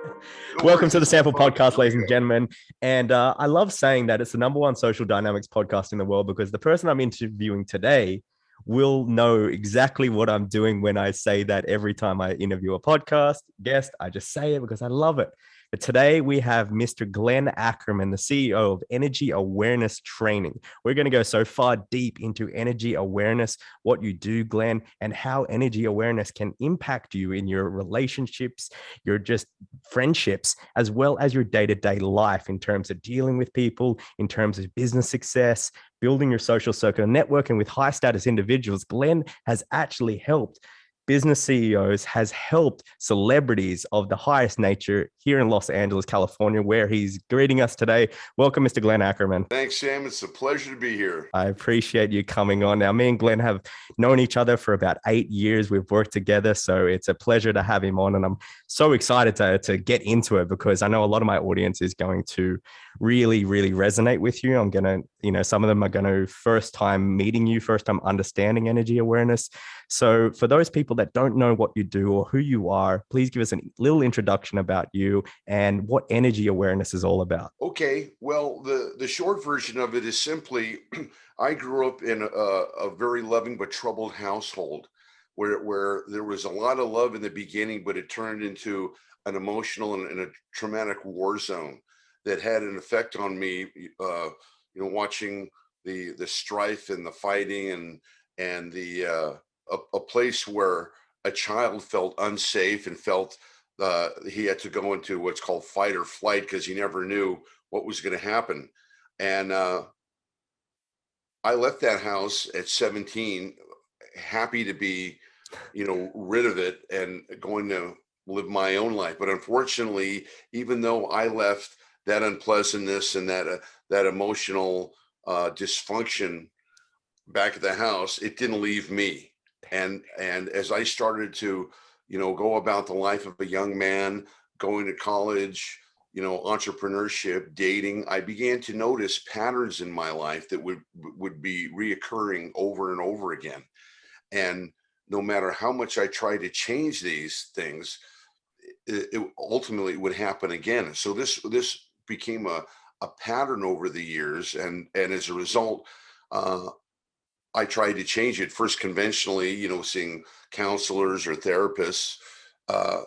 No Welcome worries. to the It's all Sample fun. Podcast, Here we ladies and go. gentlemen. And I love saying that it's the number one social dynamics podcast in the world because the person I'm interviewing today will know exactly what I'm doing when I say that every time I interview a podcast guest. I just say it because I love it. But today we have Mr. Glenn Ackerman, the CEO of Energy Awareness Training. We're going to go so far deep into energy awareness, what you do, Glenn, and how energy awareness can impact you in your relationships, your just friendships, as well as your day-to-day life in terms of dealing with people, in terms of business success, building your social circle, networking with high status individuals. Glenn has actually helped business CEOs, has helped celebrities of the highest nature here in Los Angeles, California, where he's greeting us today. Welcome, Mr. Glenn Ackerman. Thanks, Sam. It's a pleasure to be here. I appreciate you coming on. Now, me and Glenn have known each other for about 8 years. We've worked together, so it's a pleasure to have him on. And I'm so excited to get into it because I know a lot of my audience is going to really, really resonate with you. I'm going to, some of them are going to first time meeting you, first time understanding energy awareness. So for those people that don't know what you do or who you are, please give us a little introduction about you and what energy awareness is all about. Okay. Well, the short version of it is simply I grew up in a very loving but troubled household where there was a lot of love in the beginning, but it turned into an emotional and a traumatic war zone that had an effect on me, watching the strife and the fighting and a place where a child felt unsafe and felt he had to go into what's called fight or flight because he never knew what was going to happen. And I left that house at 17, happy to be, rid of it and going to live my own life. But unfortunately, even though I left that unpleasantness and that emotional dysfunction back at the house, it didn't leave me. And as I started to, go about the life of a young man, going to college, entrepreneurship, dating, I began to notice patterns in my life that would be reoccurring over and over again. And no matter how much I tried to change these things, it ultimately would happen again. So this became a pattern over the years, and as a result, uh, I tried to change it first conventionally, seeing counselors or therapists. Uh,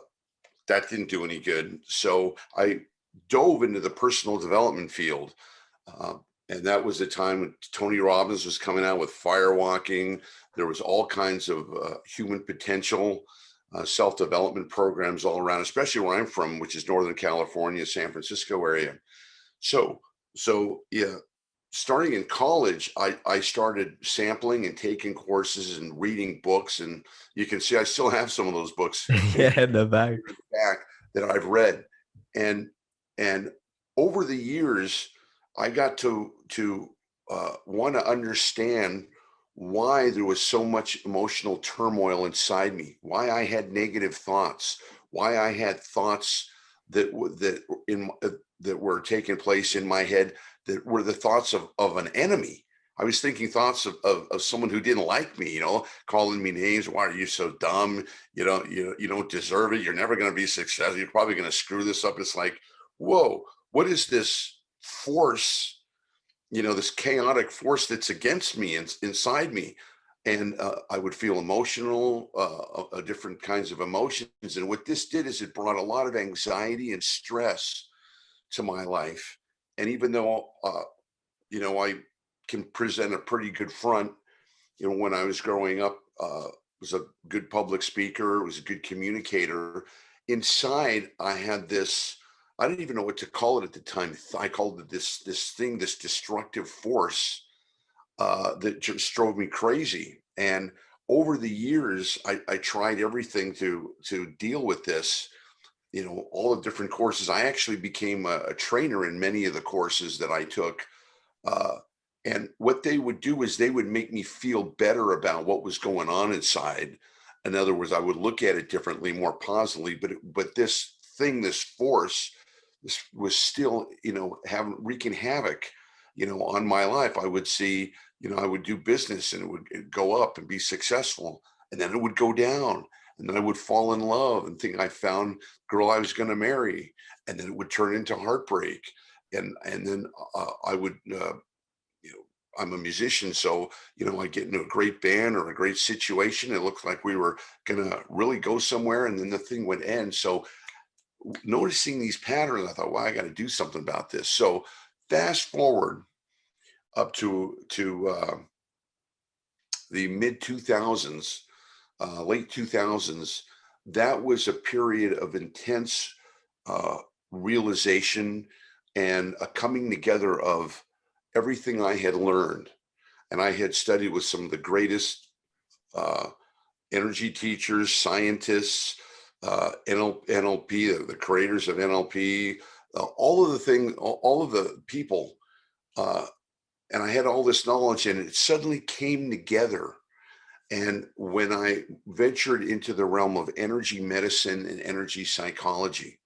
that didn't do any good. So I dove into the personal development field. Uh, and that was the time when Tony Robbins was coming out with firewalking. There was all kinds of human potential, self-development programs all around, especially where I'm from, which is Northern California, San Francisco area. So, so yeah, starting in college, I started sampling and taking courses and reading books. And you can see I still have some of those books Yeah, the back. in the back that I've read. And and over the years, I got to want to understand why there was so much emotional turmoil inside me, why I had negative thoughts, why I had thoughts that that were taking place in my head that were the thoughts of an enemy. I was thinking thoughts of someone who didn't like me, calling me names. Why are you so dumb? You don't deserve it. You're never going to be successful. You're probably going to screw this up. It's like, whoa, what is this force? This chaotic force that's against me and inside me. And I would feel emotional, different kinds of emotions. And what this did is it brought a lot of anxiety and stress to my life. And even though, I can present a pretty good front, when I was growing up, was a good public speaker, was a good communicator. Inside, I had this, I didn't even know what to call it at the time. I called it this destructive force that just drove me crazy. And over the years, I tried everything to deal with this, all the different courses. I actually became a trainer in many of the courses that I took. Uh, and what they would do is they would make me feel better about what was going on inside. In other words, I would look at it differently, more positively. But this thing, this force, this was still, having wreaking havoc, on my life. I would see, I would do business and it'd go up and be successful, and then it would go down, and then I would fall in love and think I found the girl I was going to marry, and then it would turn into heartbreak, and then I would you know, I'm a musician, so I get into a great band or a great situation. It looked like we were gonna really go somewhere, and then the thing would end. So noticing these patterns, I thought, well, I got to do something about this. So fast forward up to the mid 2000s, late 2000s. That was a period of intense uh, realization and a coming together of everything I had learned. And I had studied with some of the greatest uh, energy teachers, scientists, NLP, the creators of NLP, all of the thing, all of the people, uh, and I had all this knowledge, and it suddenly came together. And when I ventured into the realm of energy medicine and energy psychology,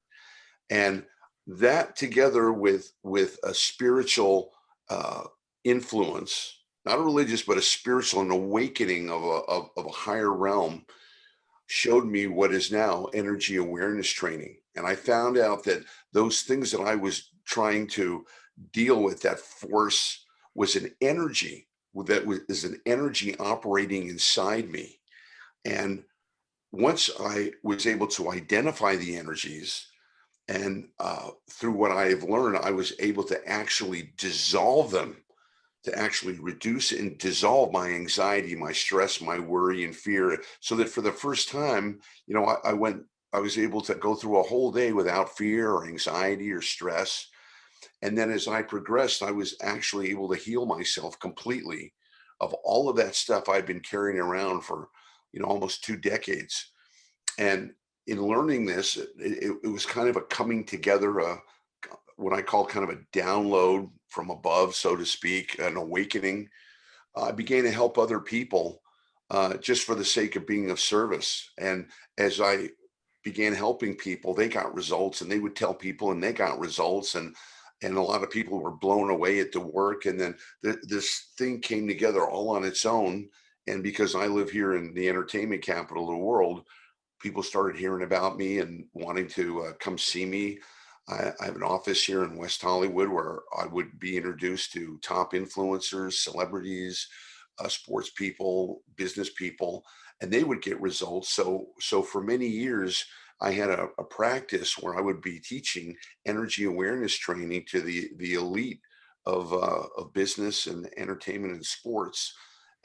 and that together with a spiritual uh, influence, not a religious but a spiritual, an awakening of a higher realm, showed me what is now energy awareness training. And I found out that those things that I was trying to deal with, that force, was an energy is an energy operating inside me. And once I was able to identify the energies, and through what I have learned, I was able to actually dissolve them, to actually reduce and dissolve my anxiety, my stress, my worry and fear. So that for the first time, I was able to go through a whole day without fear or anxiety or stress. And then as I progressed, I was actually able to heal myself completely of all of that stuff I'd been carrying around for, almost 2 decades. And in learning this, it was kind of a coming together, what I call kind of a download from above, so to speak, an awakening. I began to help other people just for the sake of being of service. And as I began helping people, they got results, and they would tell people, and they got results, and a lot of people were blown away at the work. And then this thing came together all on its own. And because I live here in the entertainment capital of the world, people started hearing about me and wanting to come see me. I have an office here in West Hollywood where I would be introduced to top influencers, celebrities, sports people, business people, and they would get results. So for many years, I had a practice where I would be teaching energy awareness training to the elite of business and entertainment and sports.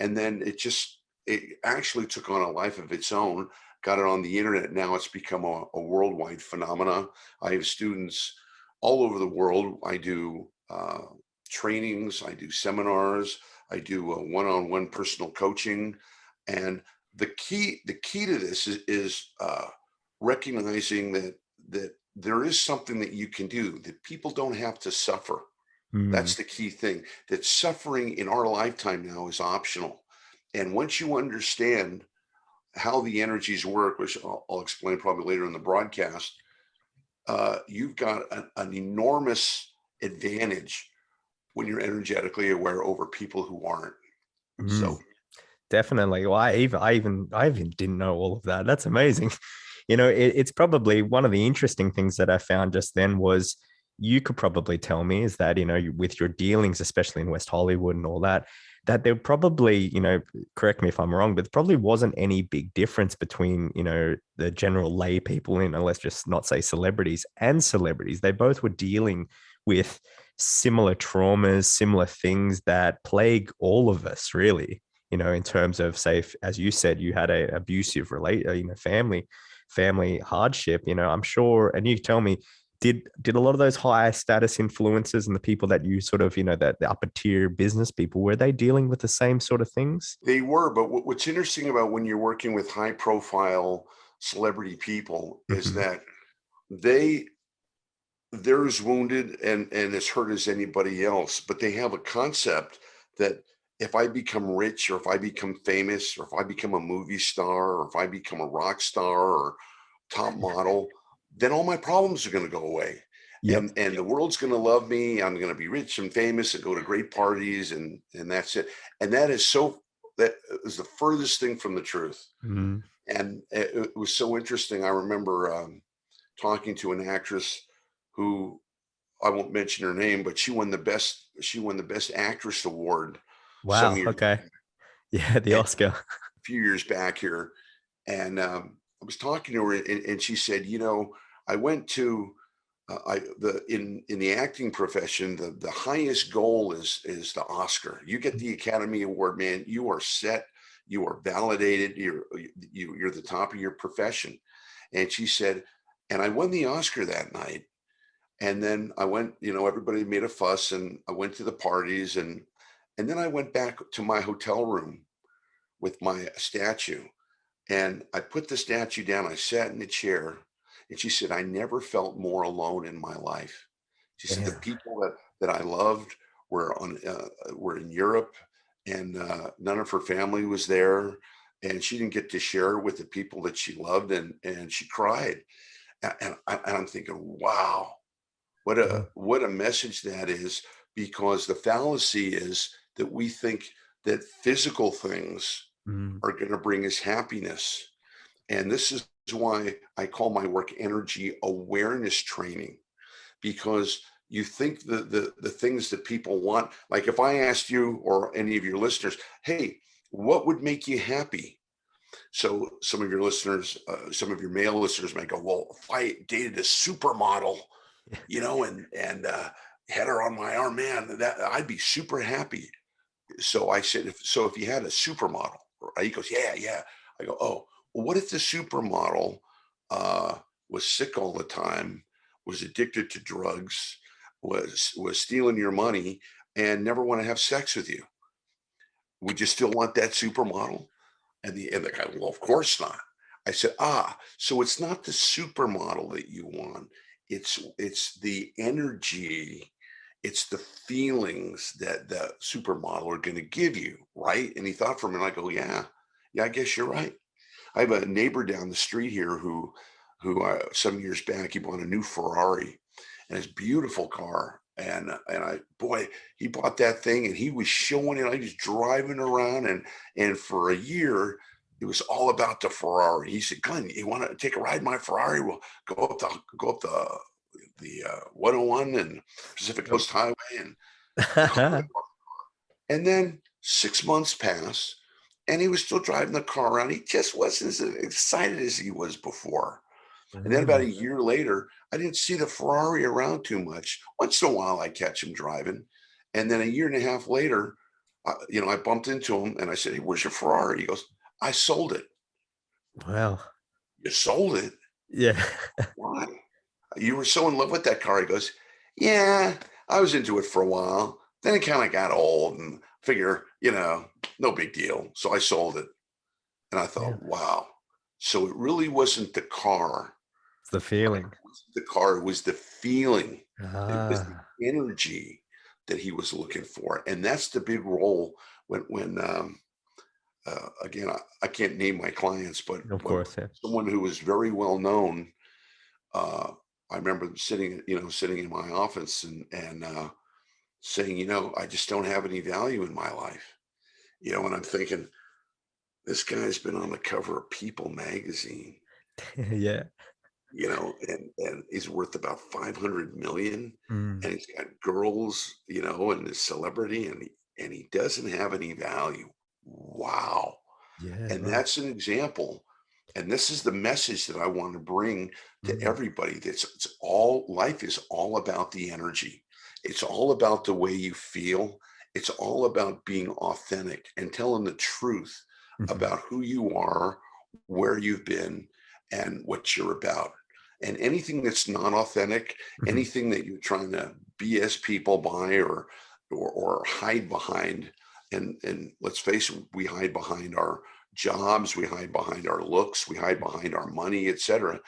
And then it actually took on a life of its own. Got it on the internet. Now it's become a worldwide phenomena. I have students all over the world. I do trainings, I do seminars, I do one-on-one personal coaching. And the key to this is recognizing that there is something that you can do, that people don't have to suffer. Mm. That's the key thing, that suffering in our lifetime now is optional. And once you understand how the energies work, which I'll explain probably later in the broadcast, you've got an enormous advantage when you're energetically aware over people who aren't. Mm. So Definitely. Well, I even didn't know all of that. That's amazing. It's probably one of the interesting things that I found just then was you could probably tell me is that, with your dealings, especially in West Hollywood and all that, that there probably, correct me if I'm wrong, but there probably wasn't any big difference between, the general lay people in, let's just not say celebrities and celebrities. They both were dealing with similar traumas, similar things that plague all of us, really, in terms of, say, as you said, you had a abusive family hardship. I'm sure, and you tell me, did a lot of those high status influencers and the people that you sort of, that the upper tier business people, were they dealing with the same sort of things? they were, but what's interesting about when you're working with high profile celebrity people is Mhm. that they they're as wounded and as hurt as anybody else, but they have a concept that if I become rich, or if I become famous, or if I become a movie star, or if I become a rock star or top model, then all my problems are going to go away. Yep. And the world's going to love me. I'm going to be rich and famous and go to great parties, and that's it. And that is so that is the furthest thing from the truth. Mm. And it was so interesting. I remember talking to an actress who, I won't mention her name, but she won the best actress award some Wow. years, Okay. Yeah, the a Oscar. few years back here. And I was talking to her, and she said, I went to in the acting profession, the highest goal is the Oscar. You get the Academy Award, man. You are set. You are validated. You're the top of your profession. And she said, and I won the Oscar that night. And then I went, everybody made a fuss, and I went to the parties, and then I went back to my hotel room with my statue, and I put the statue down. I sat in the chair, and she said, I never felt more alone in my life. She said, the Yeah. people that I loved were in Europe, and none of her family was there. And she didn't get to share it with the people that she loved. And she cried. And I'm thinking, wow, Wow. what a message that is, because the fallacy is that we think that physical things Mm. are going to bring us happiness. And this is why I call my work energy awareness training, because you think the things that people want, like if I asked you or any of your listeners, hey, what would make you happy? So some of your listeners, some of your male listeners might go, well, if I dated a supermodel, and had her on my arm, man, that I'd be super happy. So I said, if you had a supermodel, right? He goes, yeah, yeah. I go, oh, well, what if the supermodel uh, was sick all the time, was addicted to drugs, was stealing your money, and never want to have sex with you? Would you still want that supermodel? And the guy, well, of course not. I said, so it's not the supermodel that you want. It's the energy, it's the feelings that the supermodel are going to give you, right? And he thought for a minute. I go, yeah, I guess you're right. I have a neighbor down the street here who some years back, he bought a new Ferrari, and it's a beautiful car. And he bought that thing, and he was showing it. I was driving around, and for a year, it was all about the Ferrari. He said, Glenn, you want to take a ride in my Ferrari? We'll go up the 101 and Pacific Yep. Coast Highway, and car. And then 6 months passed, and he was still driving the car around. He just wasn't as excited as he was before. And then about a Mm. year later, I didn't see the Ferrari around too much. Once in a while, I catch him driving. And then a year and a half later, I bumped into him, and I said, hey, where's your Ferrari? He goes, I sold it. Wow. You sold it? Yeah. Why? You were so in love with that car. He goes, yeah, I was into it for a while. Then it kind of got old, and figure, no big deal. So I sold it. And I Yeah. thought, wow. So it really wasn't the car. It's the feeling. It wasn't the car. It was the feeling. It was the Ah, energy that he was looking for. And that's the big role when again, I can't name my clients, but of when course. Yeah. someone who was very well known, uh, I remember sitting in my office and saying, I just don't have any value in my life. And I'm thinking, this guy's been on the cover of People magazine, Yeah. and he's worth about 500 million, Mm. and he's got girls, and his celebrity, and he doesn't have any value. Wow. Yeah. And Wow. that's an example. And this is the message that I want to bring to Mm. everybody. Life is all about the energy. It's all about the way you feel. It's all about being authentic and telling the truth Mhm. about who you are, where you've been, and what you're about. And anything that's not authentic, Mhm. anything that you're trying to BS people by or hide behind, and let's face it, we hide behind our jobs, we hide behind our looks, we hide behind our money, etc.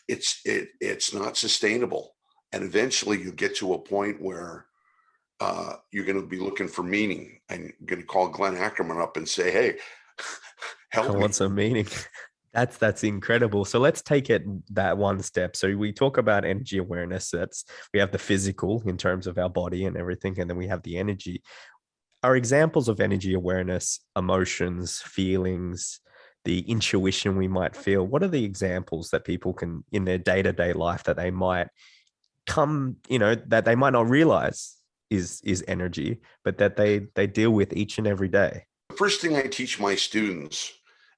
It's not sustainable, and eventually you get to a point where you're going to be looking for meaning, and you're going to call Glenn Ackerman up and say, hey, I help want me. some meaning. That's incredible. So let's take it that one step. So we talk about energy awareness. We have the physical in terms of our body and everything, and then we have the energy. are examples of energy awareness, emotions, feelings, the intuition we might feel. What are the examples that people can in their day-to-day life that they might come, that they might not realize is energy, but that they deal with each and every day? The first thing I teach my students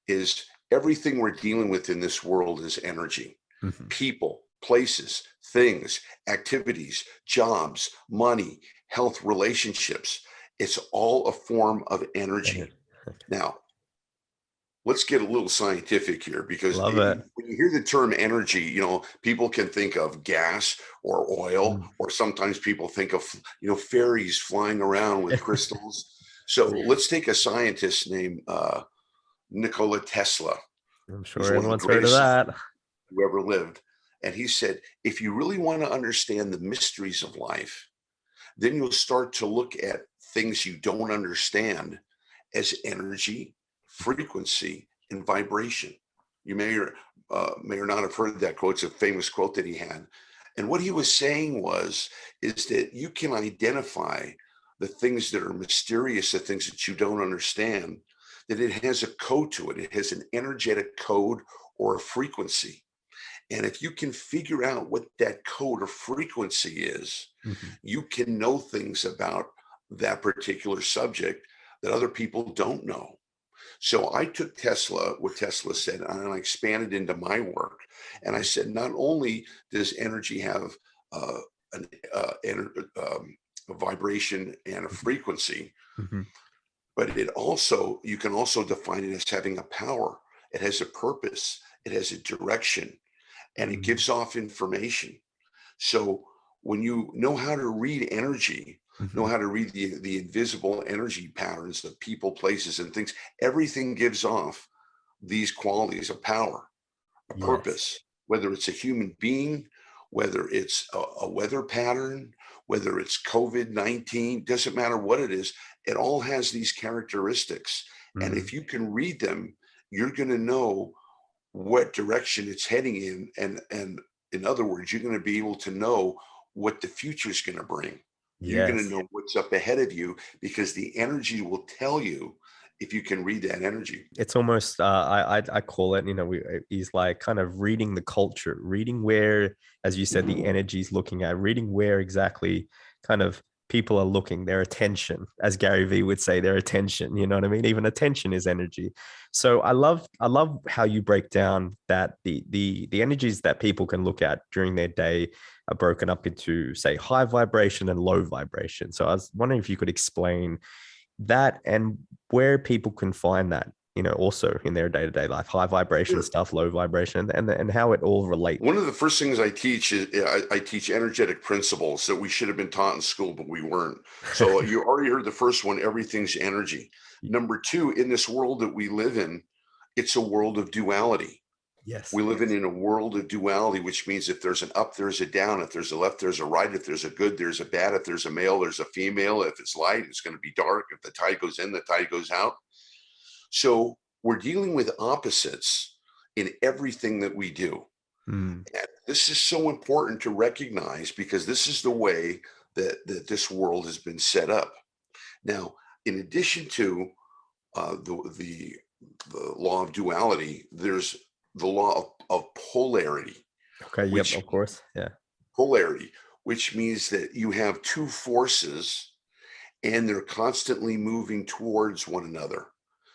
is everything we're dealing with in this world is energy. Mm-hmm. People, places, things, activities, jobs, money, health, relationships. It's all a form of energy. Now, let's get a little scientific here, because Love it. when you hear the term energy, people can think of gas or oil, Mm. or sometimes people think of, fairies flying around with crystals. So let's take a scientist named Nikola Tesla, I'm who's sure one of the everyone's heard of greatest scientists that. who ever lived. And he said, if you really want to understand the mysteries of life, then you'll start to look at things you don't understand as energy, frequency, and vibration. You may or not have heard that quote. It's a famous quote that he had. And what he was saying is that you can identify the things that are mysterious, the things that you don't understand, that it has a code to it. It has an energetic code or a frequency. And if you can figure out what that code or frequency is, Mhm. you can know things about that particular subject that other people don't know. So I took what Tesla said, and I expanded into my work. And I said, not only does energy have uh, an, a vibration and a frequency, Mhm. but you can also define it as having a power. It has a purpose. It has a direction, and it Mhm. gives off information. So when you know how to read energy, know Mhm. how to read the invisible energy patterns of people, places, and things, everything gives off these qualities of power, a Yes. purpose, whether it's a human being, whether it's a weather pattern, whether it's COVID-19, doesn't matter what it is, it all has these characteristics. And Mm. if you can read them, you're going to know what direction it's heading in, and in other words, you're going to be able to know what the future is going to bring. You're going to Yes. know what's up ahead of you, because the energy will tell you if you can read that energy. It's almost I call it, he's like kind of reading the culture, reading where, as you said, the energy's looking at, reading where exactly kind of people are looking, their attention, as Gary Vee would say, their attention. You know what I mean? Even attention is energy. So I love how you break down that the energies that people can look at during their day are broken up into, say, high vibration and low vibration. So I was wondering if you could explain that and where people can find that, also in their day-to-day life, high vibration Sure. stuff, low vibration, and how it all relates. One of the first things I teach is I teach energetic principles that we should have been taught in school, but we weren't. So you already heard the first one, everything's energy. Number two, in this world that we live in, it's a world of duality. Yes. We live in a world of duality, which means if there's an up, there's a down. If there's a left, there's a right. If there's a good, there's a bad. If there's a male, there's a female. If it's light, it's going to be dark. If the tide goes in, the tide goes out. So we're dealing with opposites in everything that we do. Mm. And this is so important to recognize, because this is the way that this world has been set up. Now, in addition to the law of duality, there's the law of polarity, Okay. Yep. which Of course. Yeah. polarity, which means that you have two forces and they're constantly moving towards one another.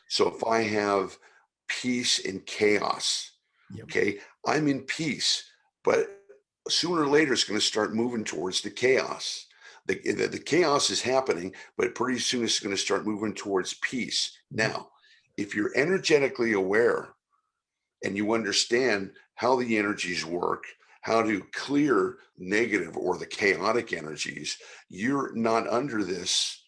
So if I have peace and chaos, Yep. okay, I'm in peace, but sooner or later it's going to start moving towards the chaos. The chaos is happening, but pretty soon it's going to start moving towards peace. Now, if you're energetically aware and you understand how the energies work, how to clear negative or the chaotic energies, you're not under this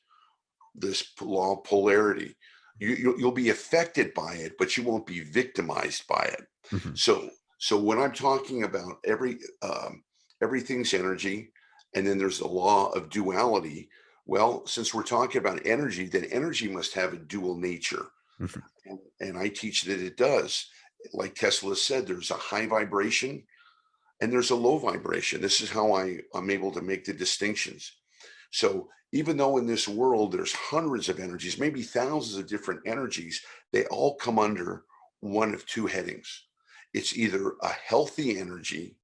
law of polarity. You'll be affected by it, but you won't be victimized by it. Mhm. So when I'm talking about everything's energy, and then there's the law of duality. Well, since we're talking about energy, then energy must have a dual nature, Mhm. and I teach that it does. Like Tesla said, there's a high vibration and there's a low vibration. This is how I'm able to make the distinctions. So even though in this world there's hundreds of energies, maybe thousands of different energies, they all come under one of two headings. It's either a healthy energy,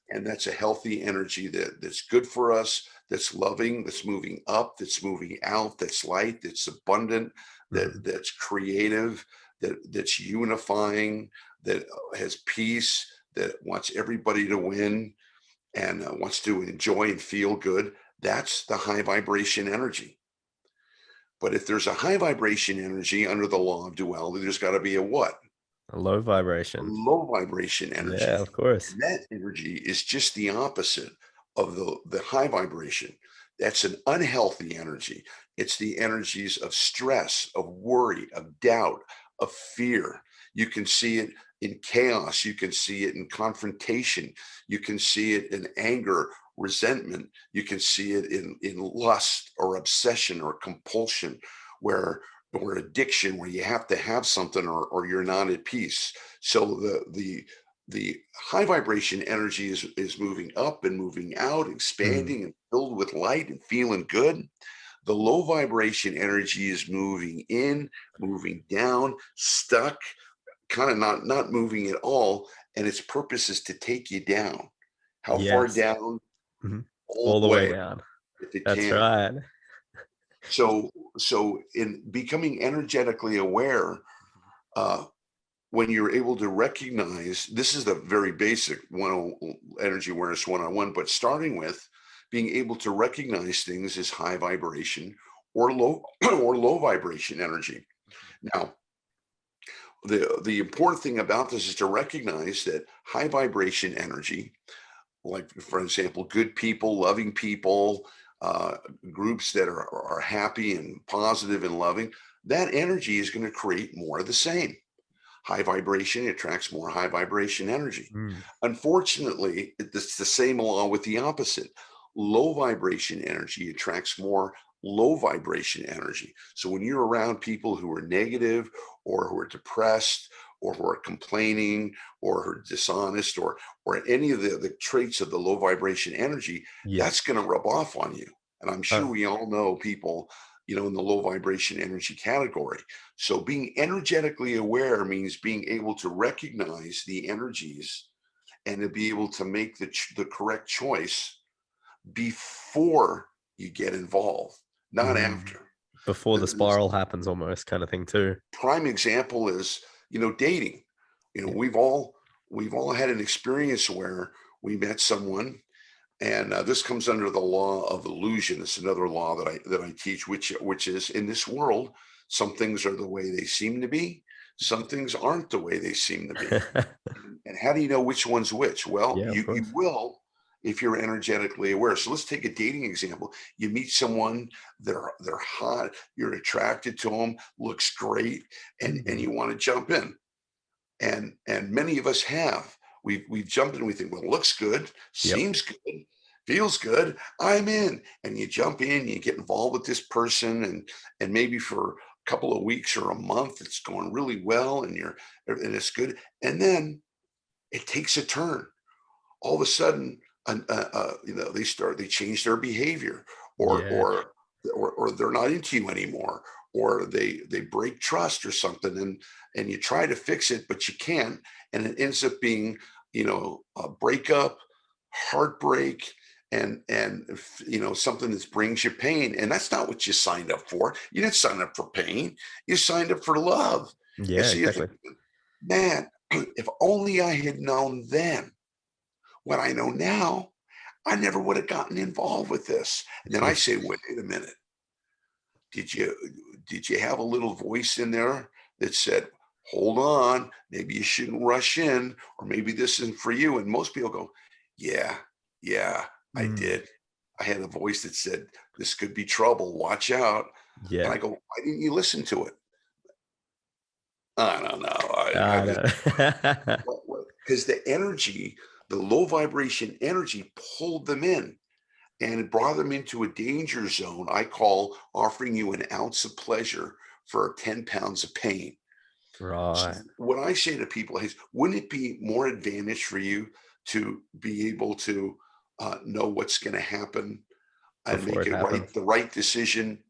and that's a healthy energy that's good for us, that's loving, that's moving up, that's moving out, that's light, that's abundant, Mhm. that's creative, that's unifying, that has peace, that wants everybody to win, and wants to enjoy and feel good. That's the high vibration energy. But if there's a high vibration energy under the law of duality, there's got to be a what? A low A vibration. low vibration Yeah, energy. of course. And that energy is just the opposite of the high vibration. That's an unhealthy energy. It's the energies of stress, of worry, of doubt, of fear. You can see it in chaos. You can see it in confrontation. You can see it in anger, resentment. You can see it in lust or obsession or compulsion, where or addiction, where you have to have something or you're not at peace. So the high vibration energy is moving up and moving out, Mm. expanding and filled with light and feeling good. The low vibration energy is moving in, moving down, stuck, kind of not moving at all, and its purpose is to take you down. How far Yes. down? Mhm. All All the the way way down. if it That's can. right. So in becoming energetically aware, uh, when you're able to recognize, this is the very basic energy awareness 101, but starting with being able to recognize things as high vibration or low or low vibration energy. Now, the important thing about this is to recognize that high vibration energy, like for example, good people, loving people, uh, groups that are happy and positive and loving, that energy is going to create more of the same. High vibration attracts more high vibration energy. Mm. Unfortunately, it's the same law with the opposite. Low vibration energy attracts more low vibration energy. So when you're around people who are negative or who are depressed or who are complaining or who are dishonest or any of the traits of the low vibration energy, Yeah. that's going to rub off on you. And I'm sure Uh, we all know people, in the low vibration energy category. So being energetically aware means being able to recognize the energies and to be able to make the correct choice before you get involved, not mm. after. Before the The spiral happens almost kind of thing too. prime example is, dating. Yeah. We've all had an experience where we met someone, and this comes under the law of illusion. It's another law that I teach, which is in this world, some things are the way they seem to be, some things aren't the way they seem to be. And how do you know which one's which? Well, Yeah, of you course. will if you're energetically aware. So let's take a dating example. You meet someone, they're hot, you're attracted to them, looks great, and Mhm. you want to jump in. And many of us have. We've jumped in, we think, well, looks good, Yep. seems good, feels good, I'm in. And you jump in, you get involved with this person, and maybe for a couple of weeks or a month, it's going really well, and it's good. And then it takes a turn. All of a sudden, they change their behavior, or Yeah. or or they're not into you anymore, or they break trust or something, and you try to fix it, but you can't, and it ends up being, a breakup, heartbreak, and something that brings you pain, and that's not what you signed up for. You didn't sign up for pain. You signed up for love. And Yeah, so you think, exactly. man, if only I had known then what I know now, I never would have gotten involved with this. And then I Yeah. say, wait a minute, did you did you have a little voice in there that said, hold on, maybe you shouldn't rush in, or maybe this isn't for you? And most people go, yeah, yeah, I Mm. did. I had a voice that said, this could be trouble, watch out. And Yeah. I go, why didn't you listen to it? I don't know. I I just know. because the energy, the low vibration energy pulled them in, and it brought them into a danger zone I call offering you an ounce of pleasure for 10 pounds of pain. So Right. what I say to people is, wouldn't it be more advantage for you to be able to know what's going to happen and before make it it happens. the right decision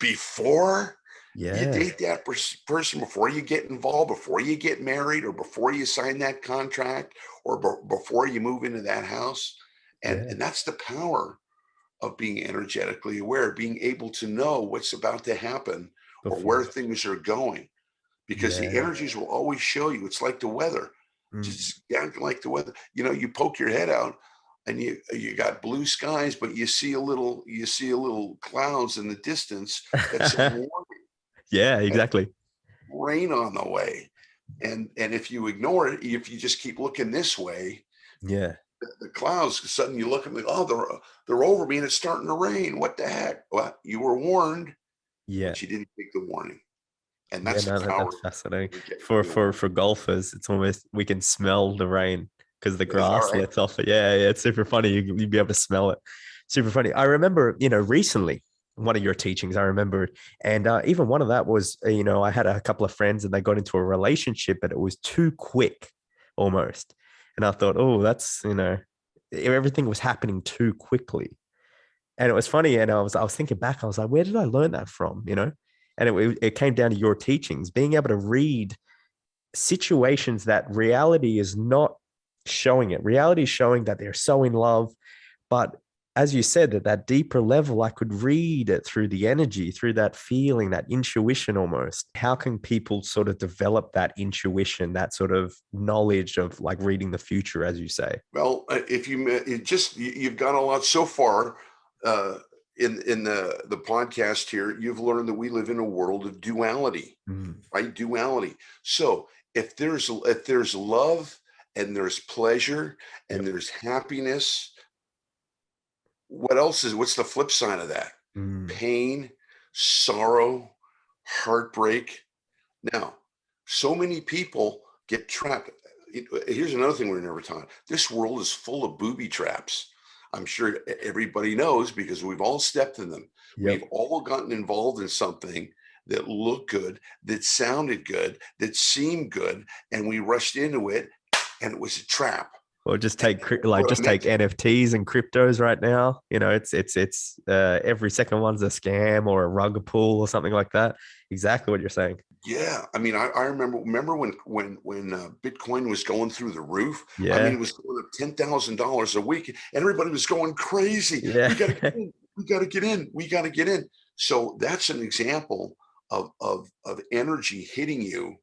before you Yeah, date that person, before you get involved, before you get married, or before you sign that contract, or before you move into that house. yeah, And that's the power of being energetically aware, being able to know what's about to happen or where before. things are going, because the Yeah. energies will always show you. It's like the weather, Mm. just yeah, like the weather. You poke your head out and you got blue skies, but you see a little clouds in the distance. That's a warning, Yeah, and exactly. rain on the way. And if you ignore it, if you just keep looking this way, Yeah, the clouds suddenly you look at me, oh, they're over me and it's starting to rain. What the heck? Well, you were warned, yeah. but you didn't take the warning. And Yeah, that's the no, power that's of fascinating. For energetically for aware. for golfers, it's almost we can smell the rain because the Is that grass right? lets off it. Yeah, yeah, it's super funny. You'd be able to smell it. Super funny. I remember, recently one of your teachings. I remember, and even one of that was, I had a couple of friends and they got into a relationship, but it was too quick, almost. And I thought, oh, that's everything was happening too quickly. And it was funny, and I was thinking back, I was like, where did I learn that from? And it came down to your teachings, being able to read situations that reality is not showing it. Reality is showing that they're so in love, but as you said, at that deeper level, I could read it through the energy, through that feeling, that intuition almost. How can people sort of develop that intuition, that sort of knowledge of like reading the future, as you say? Well, if you've got a lot so far uh, in the podcast here. You've learned that we live in a world of duality, Mm, right? Duality. So if there's love and there's pleasure and yep. there's happiness, what's the flip side of that? Mm, Pain, sorrow, heartbreak. Now, so many people get trapped. Here's another thing we're never taught. This world is full of booby traps. I'm sure everybody knows because we've all stepped in them. We've yep. all gotten involved in something that looked good, that sounded good, that seemed good, and we rushed into it, and it was a trap. Or just And take that's like what I just take meant. NFTs and cryptos right now. It's every second one's a scam or a rug pull or something like that. Exactly what you're saying. Yeah, I mean, I remember when Bitcoin was going through the roof. I mean, Yeah, it was going up $10,000 a week, and everybody was going crazy. yeah, We got to get in. We got to get in. We got to get in. So that's an example of energy hitting you.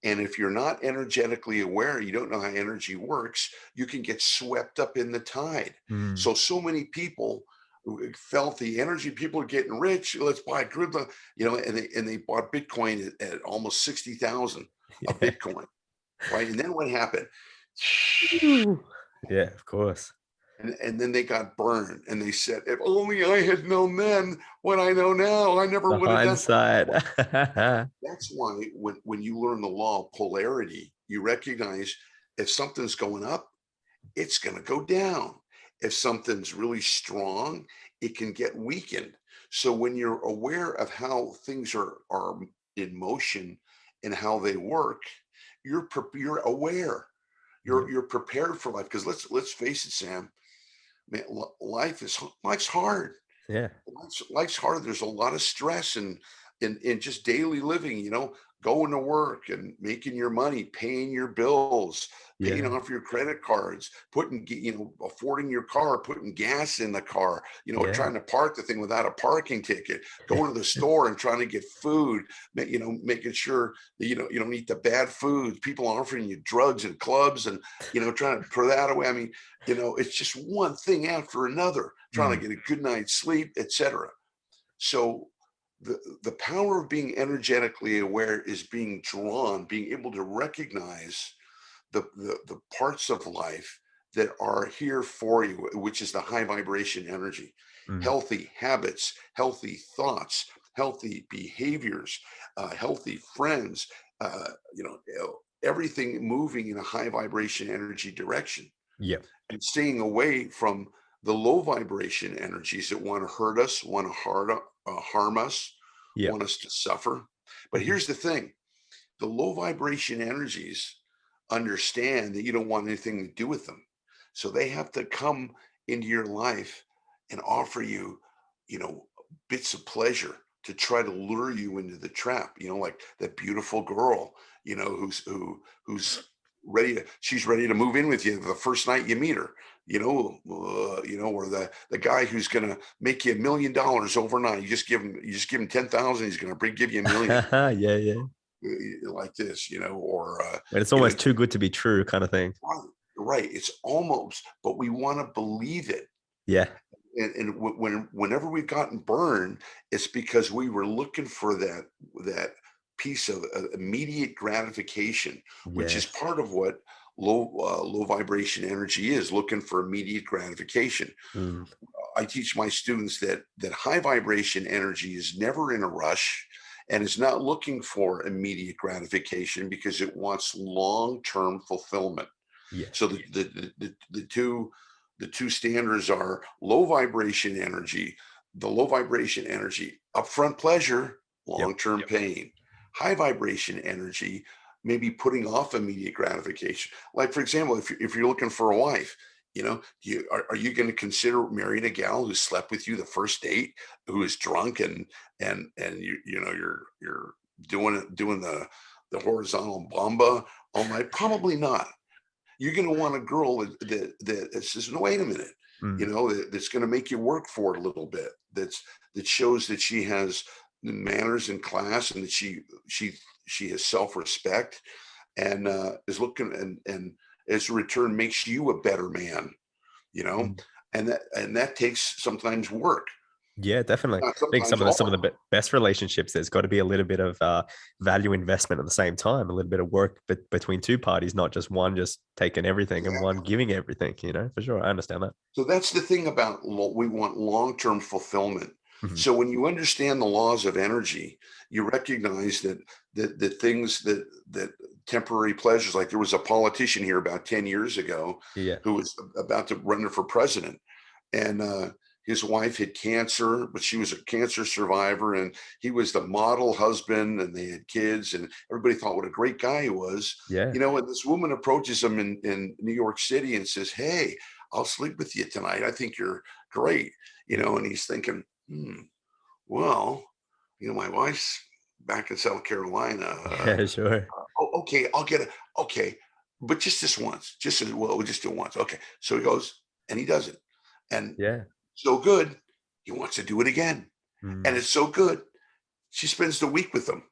And if you're not energetically aware, you don't know how energy works, you can get swept up in the tide. mm, So many people felt the energy. People are getting rich. Let's buy good, and they bought Bitcoin at almost 60,000 a yeah. Bitcoin, right? And then what happened? Ooh. Yeah, of course. And then they got burned, and they said, "If only I had known then what I know now, I never The would have done." hindsight. That's why when you learn the law of polarity, you recognize if something's going up, it's going to go down. If something's really strong, it can get weakened. So when you're aware of how things are in motion and how they work, you're aware. Yep. You're prepared for life. Because let's face it, Sam. Man, life's hard. Yeah. Life's hard. There's a lot of stress and in just daily living, going to work and making your money, paying your bills, paying Yeah. off your credit cards, affording your car, putting gas in the car, Yeah. trying to park the thing without a parking ticket, going to the store and trying to get food, making sure that you don't eat the bad foods, people offering you drugs and clubs and trying to throw that away. I mean, it's just one thing after another, trying Mm, to get a good night's sleep, etc. So the power of being energetically aware is being able to recognize the parts of life that are here for you, which is the high vibration energy, mm. healthy habits, healthy thoughts, healthy behaviors, healthy friends, uh, you know, everything moving in a high vibration energy direction, Yep. and staying away from the low vibration energies that want to hurt us, want to harm us, Yep. want us to suffer. But Mhm. here's the thing: the low vibration energies understand that you don't want anything to do with them. So they have to come into your life and offer you you know, bits of pleasure to try to lure you into the trap, like that beautiful girl, who's she's ready to move in with you the first night you meet her, or the guy who's going to make you $1 million overnight. You just give him 10,000, he's going to give you 1 million, Yeah, yeah. like this, or And it's you know, almost too good to be true, kind of thing. right, right. It's almost, but we want to believe it. Yeah. Whenever we've gotten burned, it's because we were looking for that piece of immediate gratification, which is Yes. part of what low vibration energy is, looking for immediate gratification. Mm. I teach my students that high vibration energy is never in a rush and is not looking for immediate gratification because it wants long-term fulfillment. So Yes. the two standards are low vibration energy, the low vibration energy, upfront pleasure, Yep. long-term pain. High vibration energy, maybe putting off immediate gratification. Like for example, if you're looking for a wife, are you going to consider marrying a gal who slept with you the first date, who is drunk and you're doing the horizontal bamba all night? Probably not. You're going to want a girl that says, "No, wait a minute," Mm. that's going to make you work for it a little bit. That shows that she has manners and class, and that she has self-respect, and is looking, and as a return makes you a better man. You know, Mm. and that takes sometimes work. Yeah, definitely. Not I think sometimes, some of the all. best relationships, there's got to be a little bit of value investment at the same time, a little bit of work between two parties, not just one just taking everything and one giving everything, for sure. I understand that. So that's the thing about we want long-term fulfillment. Mhm. So when you understand the laws of energy, you recognize that things that temporary pleasures, like there was a politician here about 10 years ago Yeah. who was about to run for president, and his wife had cancer, but she was a cancer survivor, and he was the model husband, and they had kids, and everybody thought what a great guy he was. Yeah. And this woman approaches him in New York City and says, "Hey, I'll sleep with you tonight. I think you're great." And he's thinking, well, my wife's back in South Carolina. Yeah, sure. Oh, okay, I'll get it. Okay, but just this once, just as well, we'll just do it once. Okay. So he goes and he does it. And Yeah. so good, he wants to do it again. And Mm. it's so good, she spends the week with him.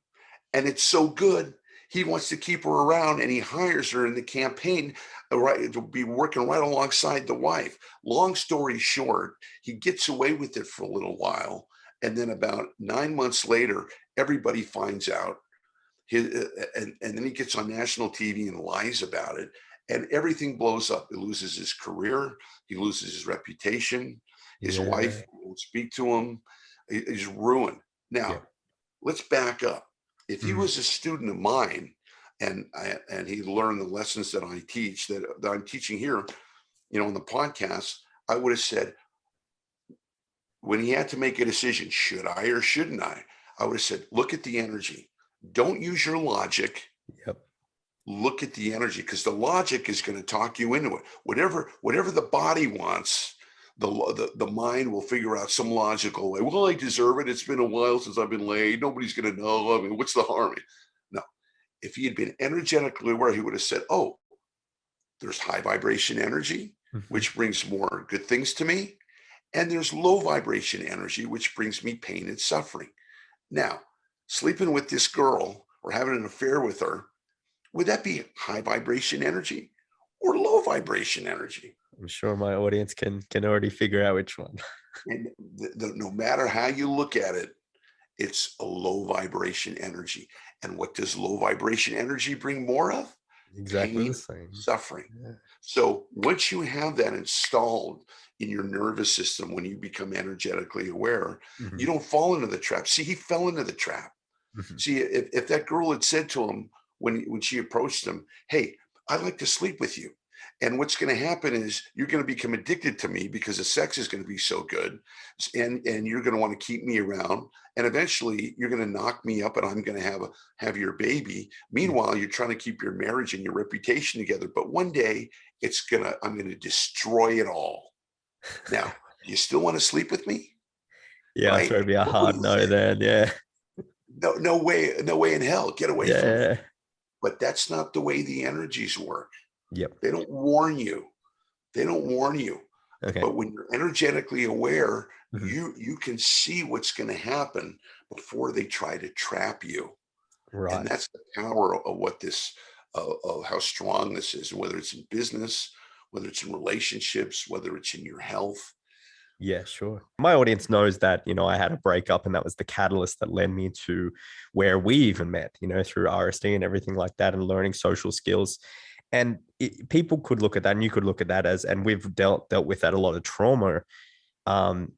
And it's so good, he wants to keep her around, and he hires her in the campaign, right, to be working right alongside the wife. Long story short, he gets away with it for a little while, and then about 9 months later, everybody finds out. And then he gets on national TV and lies about it, and everything blows up. He loses his career, he loses his reputation, his wife Yeah. won't speak to him. He's ruined. Yeah. Now, let's back up. If he Mm. was a student of mine, and he learned the lessons that I teach, that I'm teaching here, on the podcast, I would have said, when he had to make a decision, should I or shouldn't I would have said, look at the energy. Don't use your logic. Yep. Look at the energy, because the logic is going to talk you into it. Whatever the body wants, the mind will figure out some logical way. Well, I deserve it. It's been a while since I've been laid. Nobody's going to know. I mean, what's the harm? No. If he had been energetically aware, he would have said, oh, there's high vibration energy, Mhm. which brings more good things to me. And there's low vibration energy, which brings me pain and suffering. Now, sleeping with this girl or having an affair with her, would that be high vibration energy or low vibration energy? I'm sure my audience can already figure out which one. And no matter how you look at it, it's a low vibration energy. And what does low vibration energy bring more of? Exactly the Pain, same. suffering. Yeah. So once you have that installed in your nervous system, when you become energetically aware, Mhm. you don't fall into the trap. See, he fell into the trap. Mhm. See, if that girl had said to him when she approached him, "Hey, I'd like to sleep with you," and what's going to happen is you're going to become addicted to me because the sex is going to be so good, and you're going to want to keep me around, and eventually you're going to knock me up, and I'm going to have your baby. Mm. Meanwhile, you're trying to keep your marriage and your reputation together, but one day I'm going to destroy it all. Now, do you still want to sleep with me? Yeah, it's right? going to be a hard Nobody's no saying, then. Yeah. no, no way in hell, get away from me. Yeah. But that's not the way the energies work. Yep. They don't warn you. They don't warn you. Okay. But when you're energetically aware, Mhm. you can see what's going to happen before they try to trap you. And Right. that's the power of what this, of how strong this is, whether it's in business, whether it's in relationships, whether it's in your health. Yeah, sure. My audience knows that, I had a breakup and that was the catalyst that led me to where we even met, through RSD and everything like that and learning social skills. And people could look at that and you could look at that as, and we've dealt with that, a lot of trauma, um,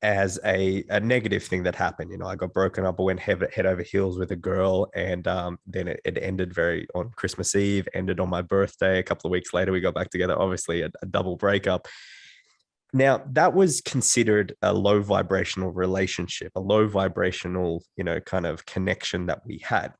as a negative thing that happened. I got broken up. I went head over heels with a girl, and then it ended on Christmas Eve, ended on my birthday. A couple of weeks later, we got back together. Obviously, a double breakup. Now, that was considered a low vibrational relationship, a low vibrational, kind of connection that we had.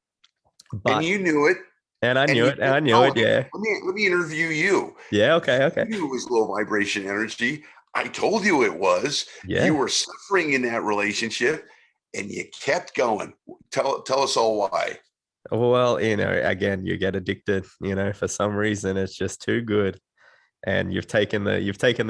And But, you knew it, and I and knew you it, and I kept knew it. going. Yeah. Let me interview you. Yeah. Okay. Okay. You knew it was low vibration energy. I told you it was. You Yeah. were suffering in that relationship, and you kept going. Tell us all why. Well, again, you get addicted, for some reason, it's just too good. And you've taken the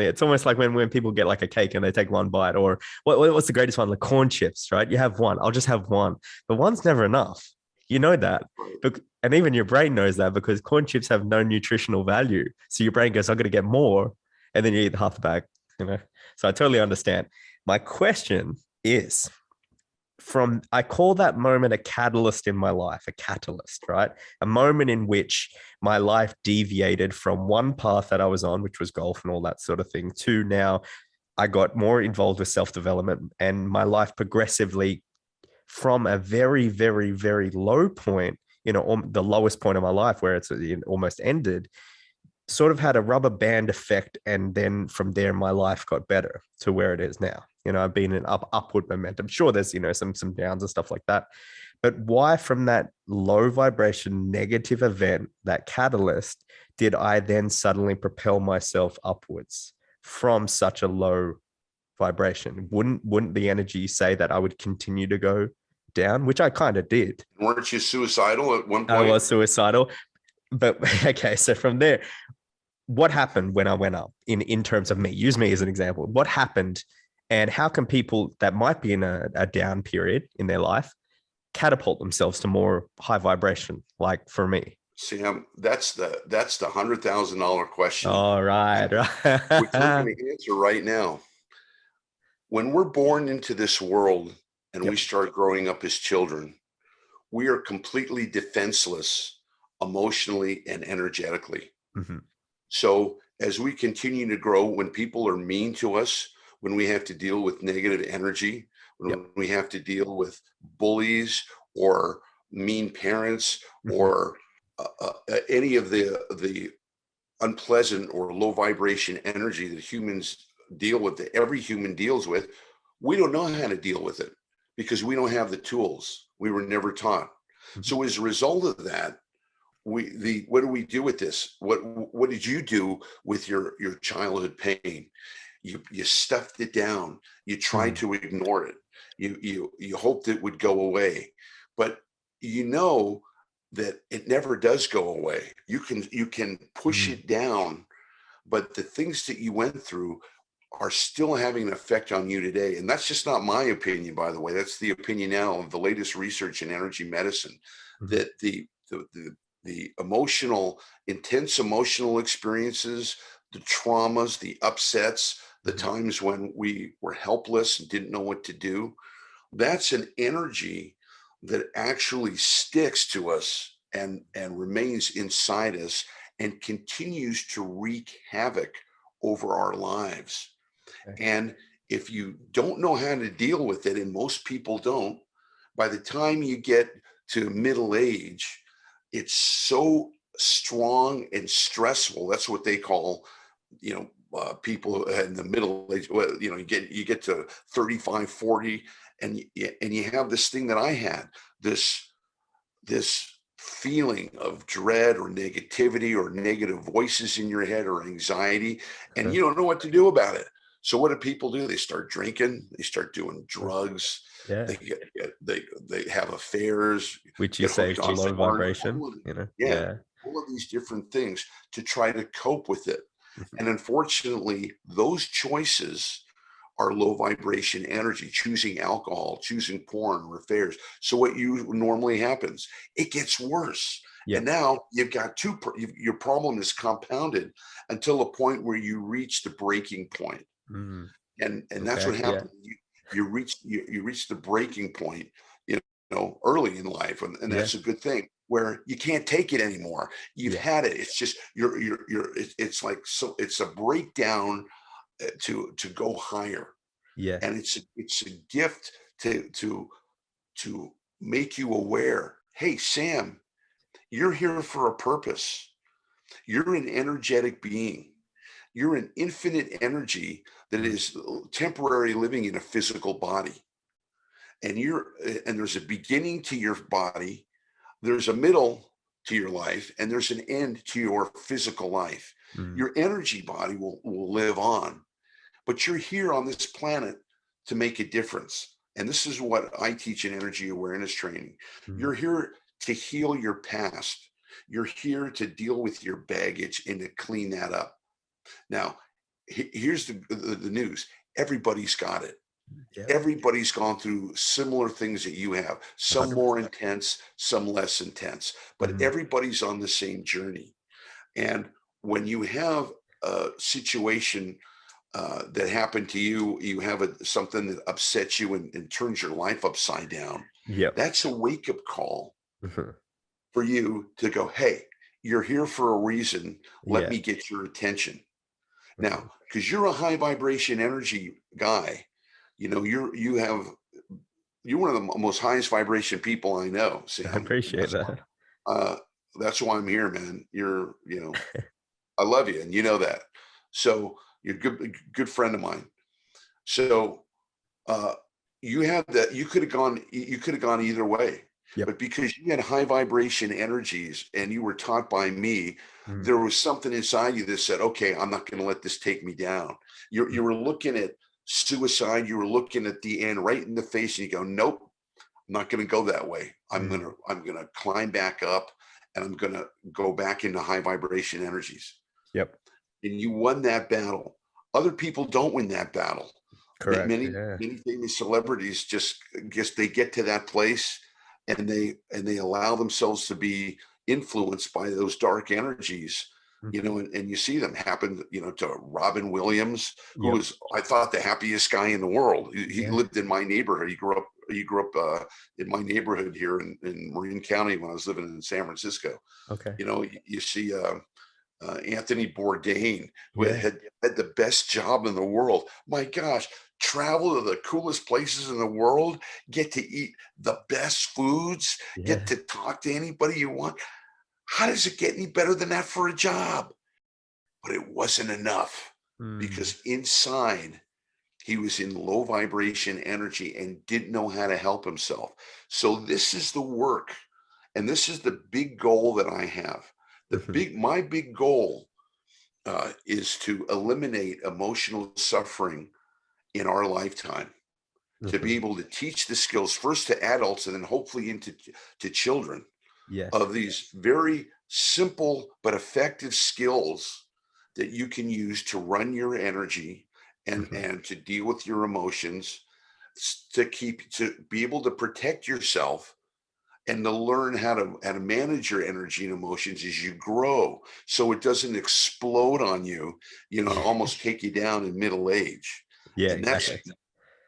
it's almost like when people get like a cake and they take one bite, or what's the greatest one, the corn chips, right? You have one, I'll just have one, but one's never enough, that. But and even your brain knows that, because corn chips have no nutritional value, so your brain goes, I'm going to get more, and then you eat half the bag. So I totally understand. My question is, I call that moment a catalyst in my life, a catalyst, right? A moment in which my life deviated from one path that I was on, which was golf and all that sort of thing, to now I got more involved with self-development, and my life progressively, from a very, very, very low point, the lowest point of my life where it's almost ended, sort of had a rubber band effect. And then from there, my life got better to where it is now. I've been in upward momentum. Sure, there's, some downs and stuff like that. But why, from that low vibration negative event, that catalyst, did I then suddenly propel myself upwards from such a low vibration? Wouldn't the energy say that I would continue to go down, which I kind of did? Weren't you suicidal at one I point? was suicidal. But okay, so from there, what happened when I went up in terms of me? Use me as an example. What happened, and how can people that might be in a down period in their life catapult themselves to more high vibration, like for me? Sam, that's the $100,000 question, All right, which we're right. going to answer right now. When we're born into this world and we Yep. start growing up as children, we are completely defenseless emotionally and energetically. Mm-hmm. So as we continue to grow, when people are mean to us, when we have to deal with negative energy, Yep. when we have to deal with bullies or mean parents Mm-hmm. or any of the unpleasant or low vibration energy that humans deal with, that every human deals with, we don't know how to deal with it because we don't have the tools. We were never taught. Mm-hmm. So as a result of that, what do we do with this? What did you do with your childhood pain? You stuffed it down. You tried Mm-hmm. to ignore it. You hoped it would go away, but you know that it never does go away. You can push Mm-hmm. it down, but the things that you went through are still having an effect on you today. And that's just not my opinion, by the way. That's the opinion now of the latest research in energy medicine, Mm-hmm. that the emotional, intense emotional experiences, the traumas, the upsets, the Mm-hmm. times when we were helpless and didn't know what to do, that's an energy that actually sticks to us and remains inside us and continues to wreak havoc over our lives. Okay. And if you don't know how to deal with it, and most people don't, by the time you get to middle age, it's so strong and stressful. That's what they call, people in the middle age. Well, you get to 35, 40, and you have this thing that I had, this feeling of dread or negativity or negative voices in your head or anxiety, and Okay. you don't know what to do about it. So what do people do? They start drinking, they start doing drugs, Yeah. they they have affairs, Which you get say is hooked a on low porn, vibration, you know? yeah, Yeah. all of these different things to try to cope with it. Mhm. And unfortunately, those choices are low vibration energy, choosing alcohol, choosing porn or affairs. So what you normally happens, it gets worse. And Yep. now you've got your problem is compounded until a point where you reach the breaking point. Mm. And that's what Okay. Yeah. happens. You reach the breaking point, you early in life, and Yeah. that's a good thing where you can't take it anymore. You've Yeah. had it. It's just it's like, so it's a breakdown to go higher, Yeah. and it's a gift to make you aware. Hey, Sam, you're here for a purpose. You're an energetic being. You're an infinite energy that Mm. is temporary living in a physical body. And there's a beginning to your body, there's a middle to your life, and there's an end to your physical life. Mm. Your energy body will live on, but you're here on this planet to make a difference. And this is what I teach in energy awareness training. Mm. You're here to heal your past. You're here to deal with your baggage and to clean that up. Now, here's the news. Everybody's got it. Yeah. Everybody's gone through similar things that you have, some more 100%. intense, some less intense, but Mm. everybody's on the same journey. And when you have a situation that happened to you, you have something that upsets you and turns your life upside down. Yep. That's a wake up call Mhm. for you to go, hey, you're here for a reason. Let Yeah. me get your attention. Now, Mhm. because you're a high vibration energy guy, you're one of the most highest vibration people I know, I Sam. appreciate that. Uh, that's why I'm here, man. I love you, and you know that. So you're good friend of mine. So uh, you have that. You could have gone either way, Yep. but because you had high vibration energies and you were taught by me, Mm. there was something inside you that said, "Okay, I'm not going to let this take me down." You Mm. were looking at suicide. You were looking at the end right in the face, and you go, "Nope, I'm not going to go that way. Mm. I'm gonna climb back up, and I'm gonna go back into high vibration energies." Yep. And you won that battle. Other people don't win that battle. Correct. Many Yeah. many famous celebrities just guess they get to that place, and they allow themselves to be influenced by those dark energies, Mhm. and you see them happen, to Robin Williams, who Yep. was, I thought, the happiest guy in the world. He Yeah. lived in my neighborhood. He grew up in my neighborhood here in Marin County when I was living in San Francisco. Okay. You see Anthony Bourdain, who Yeah. had the best job in the world. My gosh, travel to the coolest places in the world, get to eat the best foods, get Yeah. to talk to anybody you want. How does it get any better than that for a job? But it wasn't enough, Mm. because inside he was in low vibration energy and didn't know how to help himself. So this is the work, and this is the big goal that I have. Mhm. My big goal is to eliminate emotional suffering in our lifetime, to be Mhm. able to teach the skills first to adults and then hopefully into to children, Yes. of these very simple but effective skills that you can use to run your energy Mhm. and to deal with your emotions, to be able to protect yourself, and to learn how to manage your energy and emotions as you grow, so it doesn't explode on you, almost take you down in middle age. Yeah, And exactly.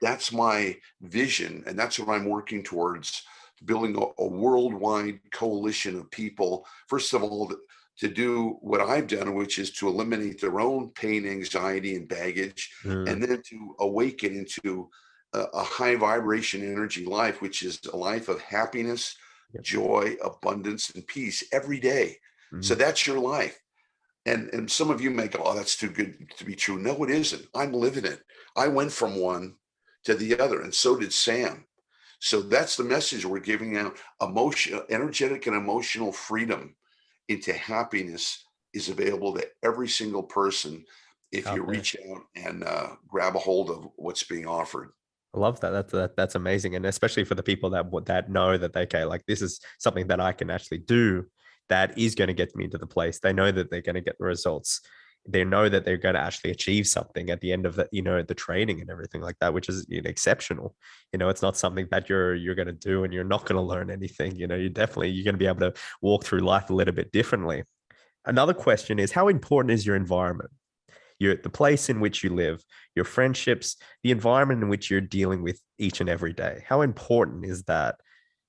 that's my vision, and that's what I'm working towards, building a worldwide coalition of people, first of all, to do what I've done, which is to eliminate their own pain, anxiety, and baggage, Mm. and then to awaken into a high vibration energy life, which is a life of happiness, Yep. joy, abundance, and peace every day. So Mhm. that's your life. And some of you may go, "Oh, that's too good to be true." No, it isn't. I'm living it. I went from one to the other, and so did Sam. So that's the message we're giving out. Energetic and emotional freedom into happiness is available to every single person if you out there. reach out and grab a hold of what's being offered. I love that. That's amazing, and especially for the people that know that okay, like this is something that I can actually do that is going to get me to the place. They know that they're going to get the results. They know that they're going to actually achieve something at the end of the the training and everything like that, which is exceptional. It's not something that you're going to do and you're not going to learn anything. You're going to be able to walk through life a little bit differently. Another question is, how important is your environment? The place in which you live, your friendships, the environment in which you're dealing with each and every day. How important is that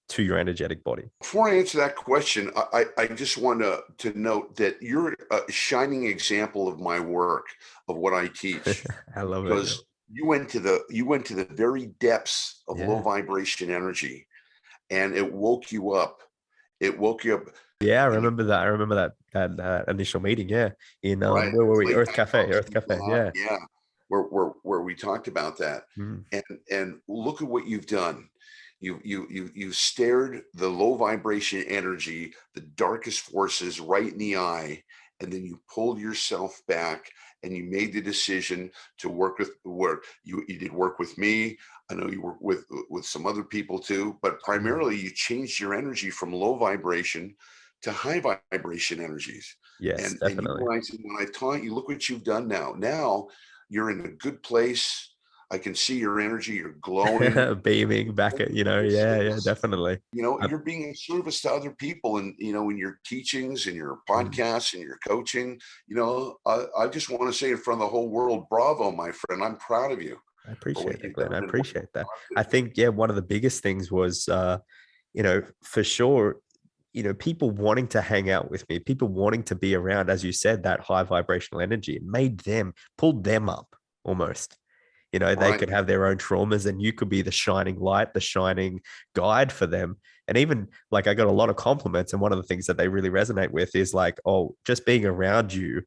to your energetic body? Before I answer that question, I just want to note that you're a shining example of my work, of what I teach, I love it. because you went to the very depths of low Yeah. vibration energy, and it woke you up. It woke you up, Yeah, I and you, remember that. I remember that initial meeting. Yeah, in right, where were those we? late Earth night Cafe. talks Earth we Cafe. got, Yeah. yeah, where we talked about that, Mm. and look at what you've done. You stared the low vibration energy, the darkest forces, right in the eye, and then you pulled yourself back and you made the decision to work with where you did work with me. I know you work with some other people too, but Mm. primarily you changed your energy from low vibration to high vibration energies. Yes, And you definitely. realize that when I taught you, look what you've done now. Now you're in a good place. I can see your energy. You're glowing. Beaming back at yeah, yeah, Service. definitely. I, You're being of service to other people, and in your teachings and your mm, podcasts and your coaching. I just want to say in front of the whole world, bravo, my friend. I'm proud of you I for appreciate what that, you've Glenn. I done and what appreciate that. you've I done. think, yeah, one of the biggest things was, for sure, people wanting to hang out with me, people wanting to be around, as you said, that high vibrational energy. It made them, pulled them up almost. They Right. could have their own traumas and you could be the shining light, the shining guide for them. And even like I got a lot of compliments. And one of the things that they really resonate with is like, oh, just being around you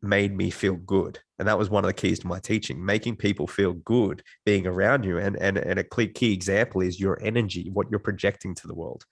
made me feel good. And that was one of the keys to my teaching, making people feel good being around you. And a key example is your energy, what you're projecting to the world.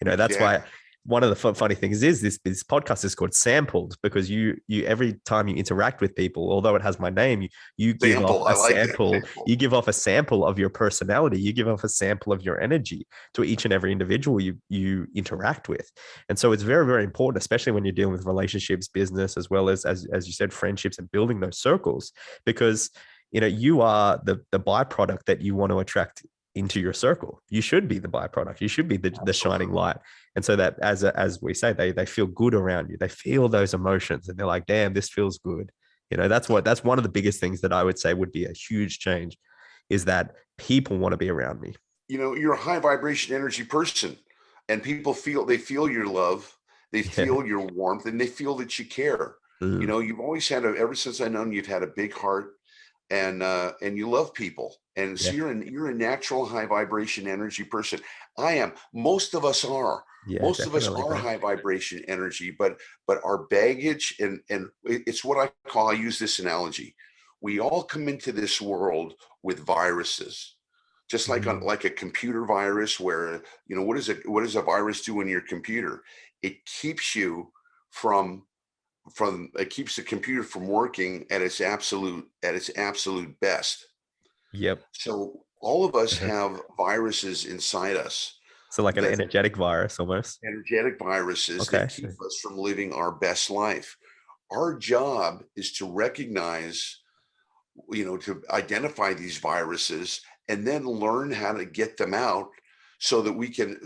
That's why Exactly. one of the funny things is this podcast is called Sampled, because you every time you interact with people, although it has my name, you give off Sample. a I like that sample. sample. You give off a sample of your personality. You give off a sample of your energy to each and every individual you interact with. And so it's very, very important, especially when you're dealing with relationships, business, as well as you said, friendships, and building those circles, because you are the byproduct that you want to attract into your circle. You should be the byproduct. You should be the shining Absolutely. light. And so that, as we say, they feel good around you. They feel those emotions and they're like, damn, this feels good. That's one of the biggest things that I would say would be a huge change, is that people want to be around me. You're a high vibration energy person, and people feel your love, they Yeah. feel your warmth, and they feel that you care. Mm. You've always ever since I known you've had a big heart, and you love people, and so Yeah. you're a natural high vibration energy person. I am. Most of us are. Yeah, Most of us definitely, are Glenn. high vibration energy, but our baggage, and it's what I use this analogy. We all come into this world with viruses, just like on Mm. like a computer virus, where what does a virus do in your computer? It keeps you from it keeps the computer from working at its absolute best. Yep. So all of us Uh-huh. have viruses inside us, So like an that energetic virus almost. energetic viruses that Okay. keep us from living our best life. Our job is to recognize, to identify these viruses and then learn how to get them out, so that we can,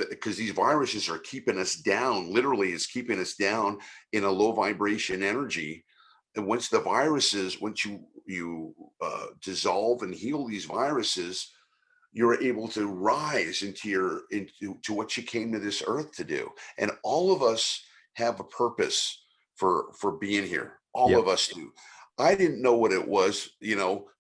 because these viruses are keeping us down, literally is keeping us down in a low vibration energy. And once you dissolve and heal these viruses, you're able to rise into what you came to this earth to do. And all of us have a purpose for being here. All Yep. of us do. I didn't know what it was,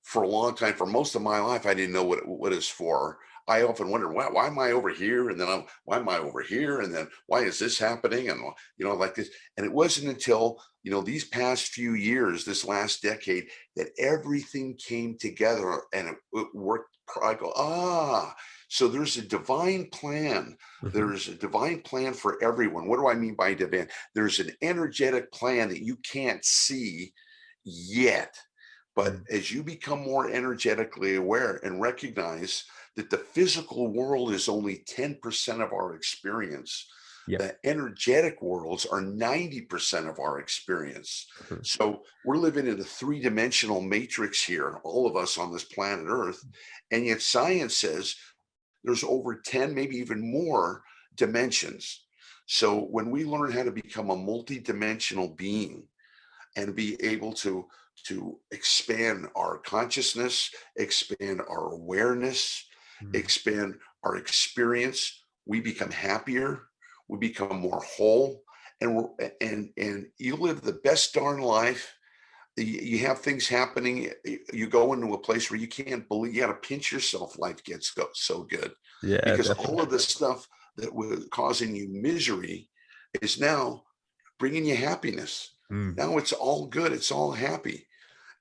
for a long time. For most of my life, I didn't know what it's for. I often wonder, why am I over here? And then why am I over here? And then why is this happening? And like this. And it wasn't until these past few years, this last decade, that everything came together and it worked. I go, so there's a divine plan. Mhm. There's a divine plan for everyone. What do I mean by divine? There's an energetic plan that you can't see yet. But Mm. as you become more energetically aware and recognize that the physical world is only 10% of our experience, Yep. the energetic worlds are 90% of our experience. Mhm. So we're living in a three-dimensional matrix here, all of us on this planet Earth. And yet science says there's over 10, maybe even more dimensions. So when we learn how to become a multi-dimensional being and be able to expand our consciousness, expand our awareness, Mm. expand our experience, we become happier, we become more whole, and and you live the best darn life. You have things happening. You go into a place where you can't believe. You got to pinch yourself. Life gets so good Yeah, because all definitely. of the stuff that was causing you misery is now bringing you happiness. Mm. Now it's all good. It's all happy.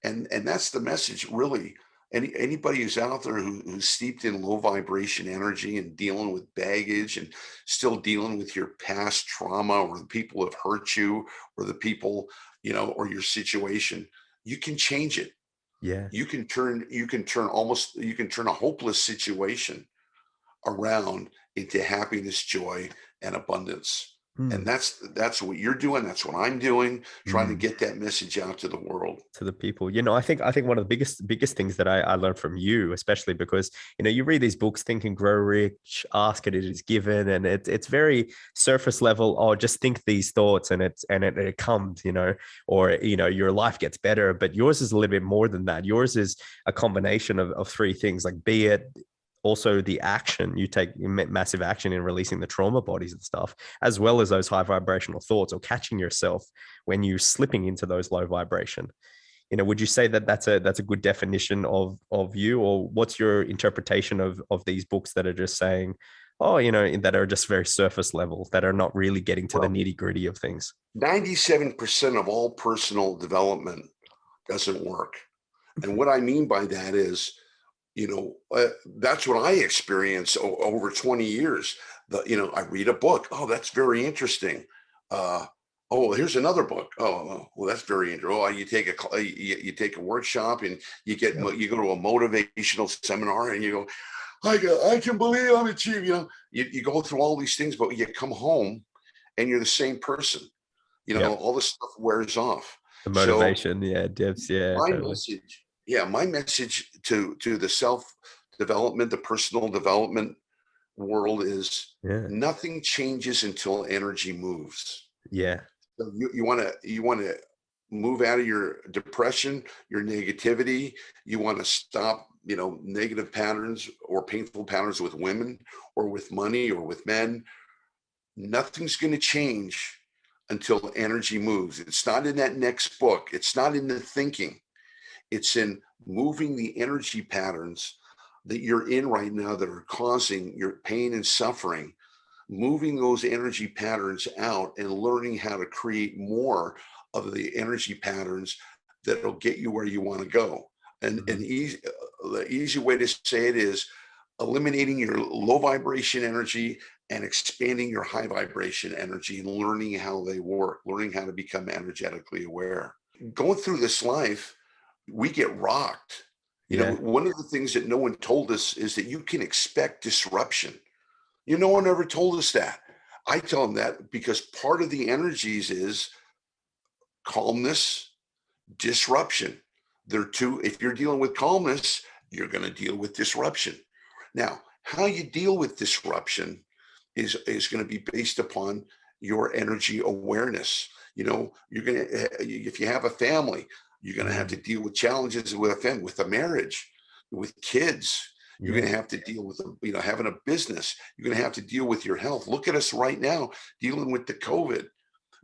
And that's the message really. Anybody who's out there who's steeped in low vibration energy and dealing with baggage and still dealing with your past trauma or the people who have hurt you or the people, or your situation, you can change it. Yeah. You can turn a hopeless situation around into happiness, joy, and abundance. And Mm. that's what you're doing. That's what I'm doing, trying to Mm. get that message out to the world. To the people. I think one of the biggest things that I learned from you, especially because you read these books, Think and Grow Rich, Ask and It Is Given, and it's very surface level. Oh, just think these thoughts and it comes, or your life gets better. But yours is a little bit more than that. Yours is a combination of three things, like be it also the action you take massive action in releasing the trauma bodies and stuff, as well as those high vibrational thoughts, or catching yourself when you're slipping into those low vibration. Would you say that that's a good definition of you, or what's your interpretation of these books that are just saying, oh, that are just very surface level, that are not really getting to the Well, nitty gritty of things? 97% of all personal development doesn't work. And what I mean by that is, that's what I experienced over 20 years. I read a book. Oh, that's very interesting. Uh, oh, here's another book. Oh, well, that's very interesting. Oh, you take a workshop and Yep. you go to a motivational seminar and you go, I can believe I'm achieving. You go through all these things, but you come home and you're the same person. Yep. All this stuff wears off. The So motivation, yeah, dips, yeah, my totally. message, yeah, my message to the self development, the personal development world is Yeah. nothing changes until energy moves. Yeah. So you want to move out of your depression, your negativity. You want to stop, negative patterns or painful patterns with women or with money or with men. Nothing's going to change until energy moves. It's not in that next book. It's not in the thinking. It's in moving the energy patterns that you're in right now that are causing your pain and suffering, moving those energy patterns out and learning how to create more of the energy patterns that'll get you where you want to go. And Mhm. the easy way to say it is eliminating your low vibration energy and expanding your high vibration energy and learning how they work, learning how to become energetically aware. Going through this life, we get rocked. Yeah. One of the things that no one told us is that you can expect disruption. No one ever told us that. I tell them that because part of the energies is calmness, disruption. They're two. If you're dealing with calmness, you're going to deal with disruption. Now, how you deal with disruption is going to be based upon your energy awareness. You're going to, if you have a family, you're going to have to Mm. deal with challenges with a family, with a marriage, with kids. You're Yeah. going to have to deal with, having a business. You're going to have to deal with your health. Look at us right now dealing with the COVID.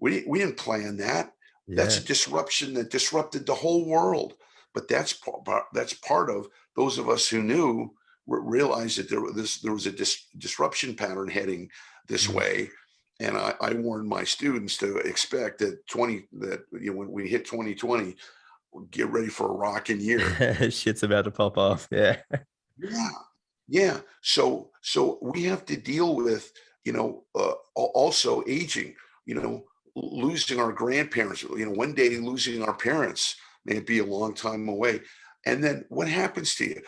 We didn't plan that. That's Yeah. a disruption that disrupted the whole world. But that's part of those of us who knew realized that there was a disruption pattern heading this Mm. way. And I warned my students to expect when we hit 2020, get ready for a rocking year. Shit's about to pop off. Yeah. Yeah, yeah. So we have to deal with, also aging, losing our grandparents, one day losing our parents. may it be a long time away. And then what happens to you?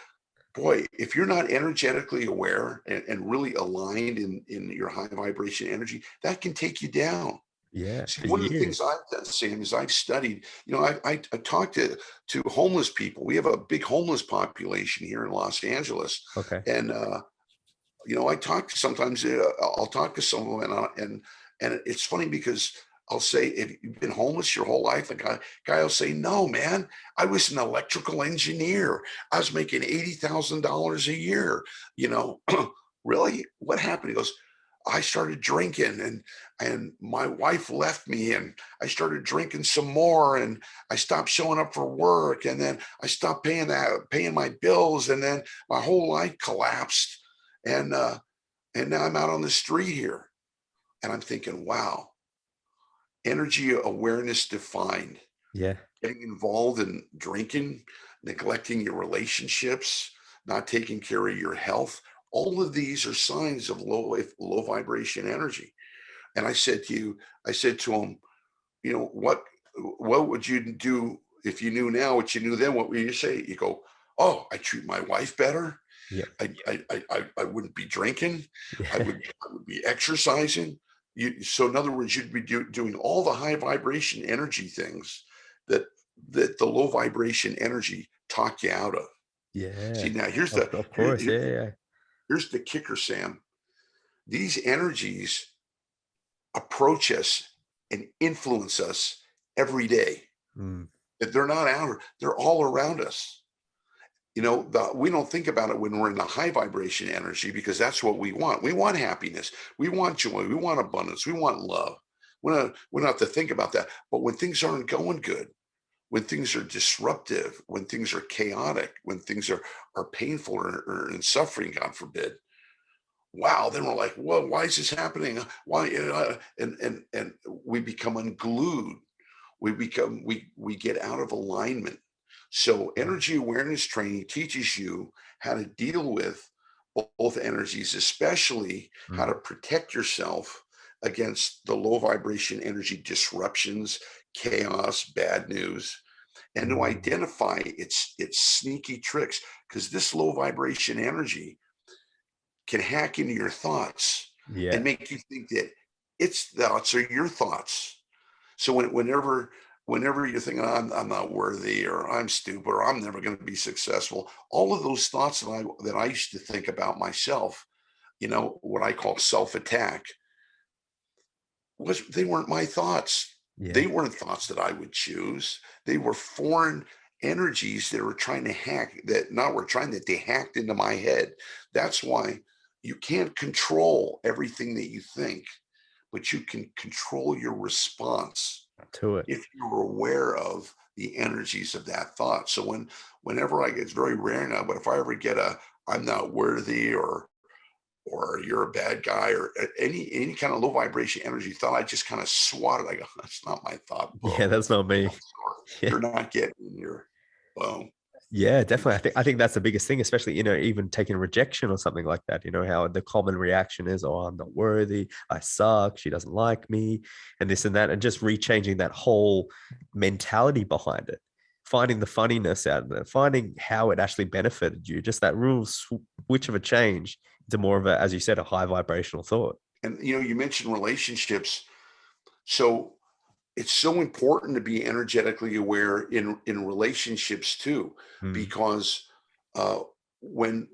Boy, if you're not energetically aware and really aligned in your high vibration energy, that can take you down. Yeah, See, for one of the things years. I've done, Sam, is I've studied, I talked to homeless people. We have a big homeless population here in Los Angeles. Okay. And I talk to sometimes I'll talk to some of them, and it's funny because I'll say, "If you've been homeless your whole life," the guy will say, "No, man, I was an electrical engineer. I was making $80,000 a year." You know, really, what happened? He goes, "I started drinking, and my wife left me, and I started drinking some more, and I stopped showing up for work, and then I stopped paying my bills, and then my whole life collapsed." And now I'm out on the street here, and I'm thinking, wow, energy awareness defined. Yeah. Getting involved in drinking, neglecting your relationships, not taking care of your health. All of these are signs of low vibration energy. And I said to him, what would you do if you knew now what you knew then? What would you say? You go, oh, I treat my wife better. Yep. I wouldn't be drinking. I Yeah. would I would be exercising. So in other words, you'd be doing all the high vibration energy things that the low vibration energy talk you out of. See, Yeah. now Of course. Yeah. Yeah. here's the kicker, Sam. These energies approach us and influence us every day. Mm. That they're not out, they're all around us. We don't think about it when we're in the high vibration energy because that's what we want. We want happiness. We want joy. We want abundance. We want love. We don't have to think about that. But when things aren't going good, when things are disruptive, when things are chaotic, when things are painful or in suffering, God forbid, wow, then we're like, well, why is this happening? Why? And we become unglued. We get out of alignment. So Mm. energy awareness training teaches you how to deal with both energies, especially how Mm. to protect yourself against the low vibration energy disruptions, chaos, bad news, and to Mm. identify its sneaky tricks, because this low vibration energy can hack into your thoughts and Yeah. make you think that its thoughts are your thoughts. So whenever you're thinking, I'm not worthy, or I'm stupid, or I'm never going to be successful, all of those thoughts that I used to think about myself, what I call self-attack, they weren't my thoughts. Yeah. They weren't thoughts that I would choose. They were foreign energies that were trying to hack that not were trying that they hacked into my head. That's why you can't control everything that you think, but you can control your response To it. if you're aware of the energies of that thought. So whenever it's very rare now, but if I ever get a I'm not worthy or you're a bad guy or any kind of low vibration energy thought, I just kind of swat it. I go, that's not my thought, Yeah. bro. That's not me. Yeah. You're not getting in your boom. Yeah, definitely. I think that's the biggest thing, especially, even taking rejection or something like that. How the common reaction is, oh, I'm not worthy, I suck, she doesn't like me, and this and that, and just rechanging that whole mentality behind it, finding the funniness out of it, finding how it actually benefited you, just that real switch of a change to more of a, as you said, a high vibrational thought. And you mentioned relationships. So it's so important to be energetically aware in relationships too, Mm. because uh, when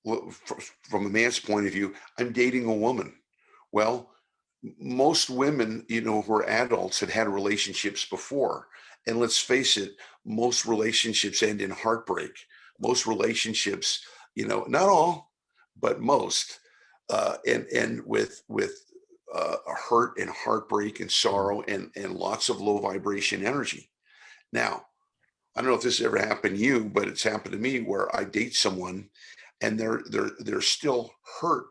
from a man's point of view, I'm dating a woman. Well, most women, who are adults had relationships before, and let's face it, most relationships end in heartbreak. Most relationships, not all, but most, and with hurt and heartbreak and Mm. sorrow and lots of low vibration energy. Now, I don't know if this ever happened to you, but it's happened to me where I date someone and they're still hurt.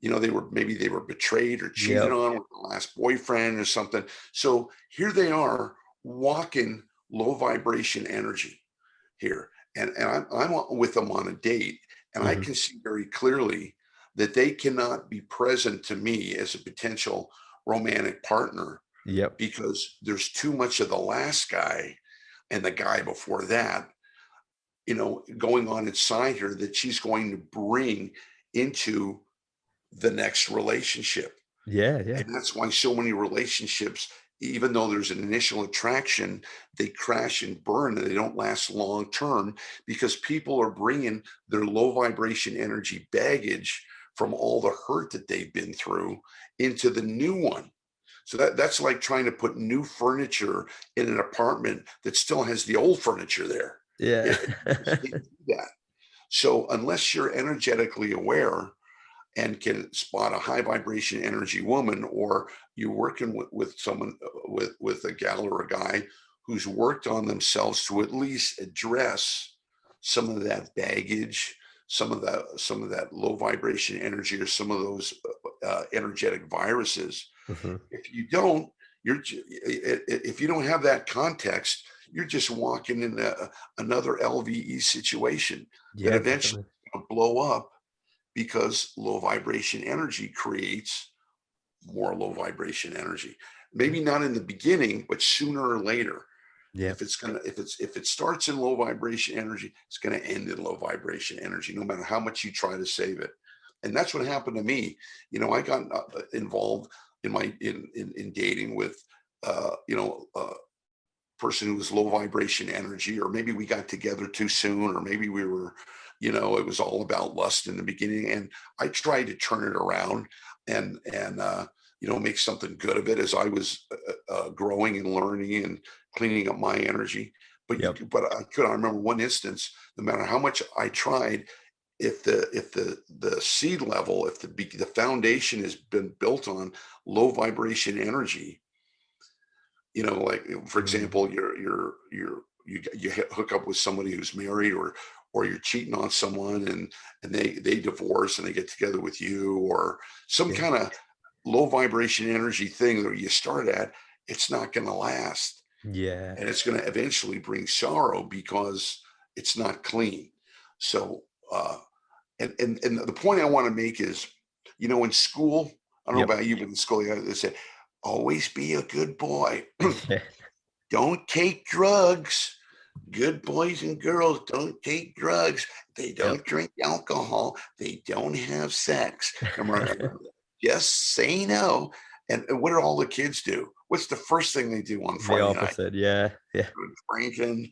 They were betrayed or cheated Yep. on with the last boyfriend or something. So here they are walking low vibration energy here. And I'm with them on a date, and I Mhm. can see very clearly that they cannot be present to me as a potential romantic partner Yep. because there's too much of the last guy and the guy before that, going on inside her that she's going to bring into the next relationship. Yeah, yeah, And that's why so many relationships, even though there's an initial attraction, they crash and burn and they don't last long term because people are bringing their low vibration energy baggage from all the hurt that they've been through into the new one. So that's like trying to put new furniture in an apartment that still has the old furniture there. yeah. You just can't do that. So unless you're energetically aware and can spot a high vibration energy woman, or you're working with someone, with a gal or a guy who's worked on themselves to at least address some of that baggage, some of that low vibration energy, or some of those energetic viruses. Mhm. If you don't, if you don't have that context, you're just walking in another LVE situation that Yeah, eventually definitely. is gonna blow up, because low vibration energy creates more low vibration energy. Maybe not in the beginning, but sooner or later. Yeah, If it starts in low vibration energy, it's gonna end in low vibration energy, no matter how much you try to save it. And that's what happened to me. I got involved in dating with a person who was low vibration energy, or maybe we got together too soon, or maybe we were, it was all about lust in the beginning. And I tried to turn it around and make something good of it as I was growing and learning and cleaning up my energy. yep, I remember one instance, no matter how much I tried, if the seed level, if the foundation has been built on low vibration energy, like, for mm, example, you hook up with somebody who's married, or you're cheating on someone, and they divorce and they get together with you, or some yeah, kind of low vibration energy thing that you start at. It's not going to last, yeah, and it's going to eventually bring sorrow because it's not clean. So and the point I want to make is, in school, I don't know yep, about you, but in school, they said, always be a good boy. yeah, Don't take drugs. Good boys and girls don't take drugs. They yep. don't drink alcohol. They don't have sex. Just say no. And what do all the kids do? What's the first thing they do on The Friday night? opposite. Yeah, yeah, Drinking,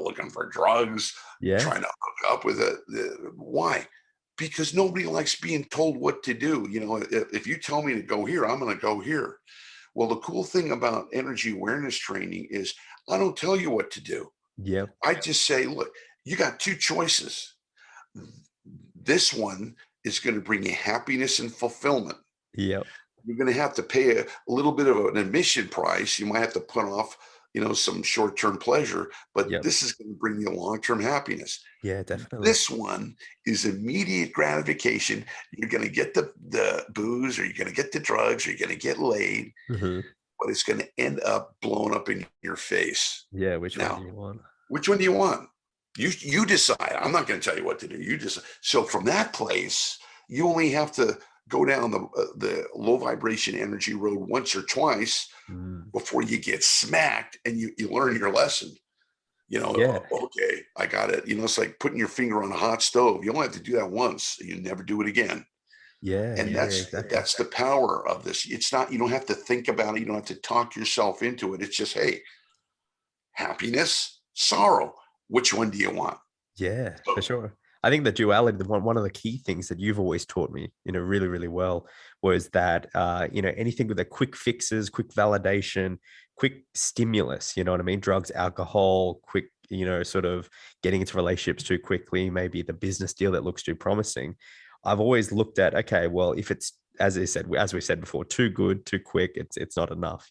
looking for drugs, yeah, trying to hook up with it. Why? Because nobody likes being told what to do. If you tell me to go here, I'm going to go here. Well, the cool thing about energy awareness training is I don't tell you what to do. yep, I just say, look, you got two choices. This one is going to bring you happiness and fulfillment. yep, You're going to have to pay a little bit of an admission price. You might have to put off, some short-term pleasure, but yep. this is going to bring you long-term happiness. Yeah, definitely. This one is immediate gratification. You're going to get the booze, or you're going to get the drugs, or you're going to get laid, Hmm. but it's going to end up blowing up in your face. Yeah, which one do Now, you want? which one do you want? You decide. I'm not going to tell you what to do. You decide. So from that place, you only have to go down the low vibration energy road once or twice Mm. before you get smacked, and you learn your lesson. Yeah, Okay, I got it. It's like putting your finger on a hot stove. You only have to do that once. You never do it again. yeah, And yeah, yeah, exactly. that's the power of this. It's not, you don't have to think about it. You don't have to talk yourself into it. It's just, hey, happiness, sorrow. Which one do you want? Yeah, for So, sure. I think the duality, one of the key things that you've always taught me, really, really well, was that anything with the quick fixes, quick validation, quick stimulus, you know what I mean? Drugs, alcohol, quick, sort of getting into relationships too quickly, maybe the business deal that looks too promising. I've always looked at, okay, well, if it's as we said before, too good, too quick, it's not enough.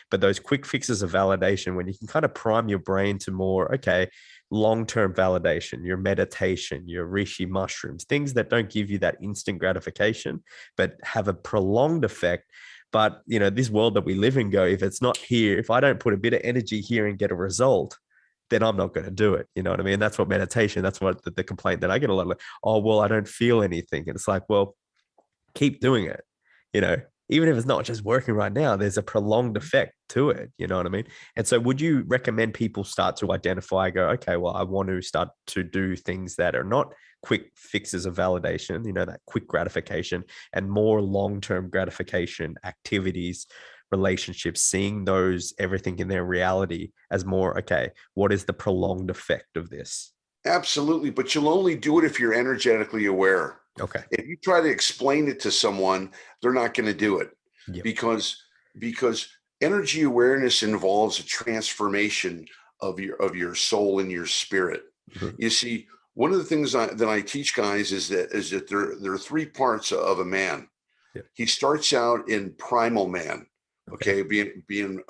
But those quick fixes of validation, when you can kind of prime your brain to more, okay, long-term validation, your meditation, your reishi mushrooms, things that don't give you that instant gratification, but have a prolonged effect. But this world that we live in, go, if it's not here, if I don't put a bit of energy here and get a result, then I'm not going to do it. You know what I mean? That's what meditation, that's what the complaint that I get a lot of, like, oh, well, I don't feel anything. And it's like, well, keep doing it. You know, even if it's not just working right now, there's a prolonged effect to it. You know what I mean? And so would you recommend people start to identify, go, okay, well, I want to start to do things that are not quick fixes of validation, that quick gratification, and more long-term gratification activities, relationships, seeing those, everything in their reality as more, okay, what is the prolonged effect of this? Absolutely, but you'll only do it if you're energetically aware. Okay. If you try to explain it to someone, they're not going to do it Yep. because energy awareness involves a transformation of your soul and your spirit. Mhm. You see, one of the things that I teach guys is that there are three parts of a man. Yep. He starts out in primal man, Okay. okay, being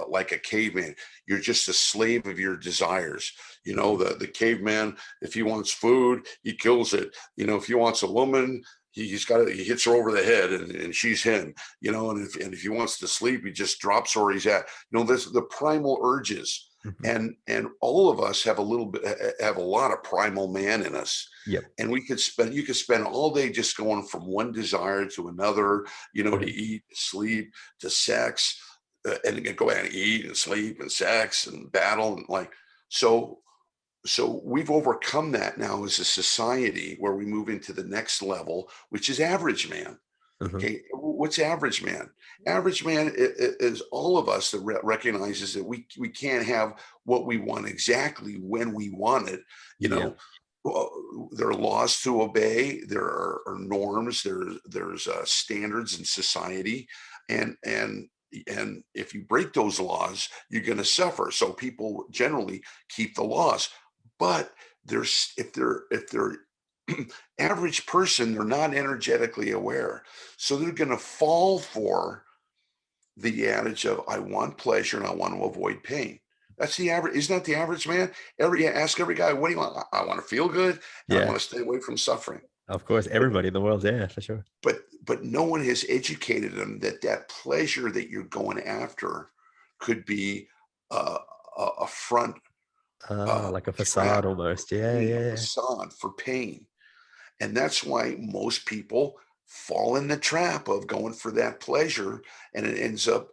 like a caveman. You're just a slave of your desires. The caveman, if he wants food, he kills it. If he wants a woman, he hits her over the head, and she's him. And if he wants to sleep, he just drops where he's at. This the primal urges. Mhm. And all of us have a lot of primal man in us, Yep. and you could spend all day just going from one desire to another, to Mhm. eat, sleep, to sex, and then go out and eat and sleep and sex and battle, and so we've overcome that now as a society, where we move into the next level, which is average man. Mhm. Okay, what's average man? Average man is all of us that recognizes that we can't have what we want exactly when we want it. You Yeah. know, there are laws to obey. There are norms. There's standards in society, and if you break those laws, you're going to suffer. So people generally keep the laws, but there's if they're average person, they're not energetically aware. So they're going to fall for the adage of, I want pleasure and I want to avoid pain. That's the average. Isn't that the average man? Ask every guy, what do you want? I want to feel good and I Yeah. want to stay away from suffering. Of course, But everybody in the world. Yeah, for sure. but no one has educated them that pleasure that you're going after could be a front Like a facade trap for almost. Yeah, pain, a yeah, facade for pain. And that's why most people fall in the trap of going for that pleasure, and it ends up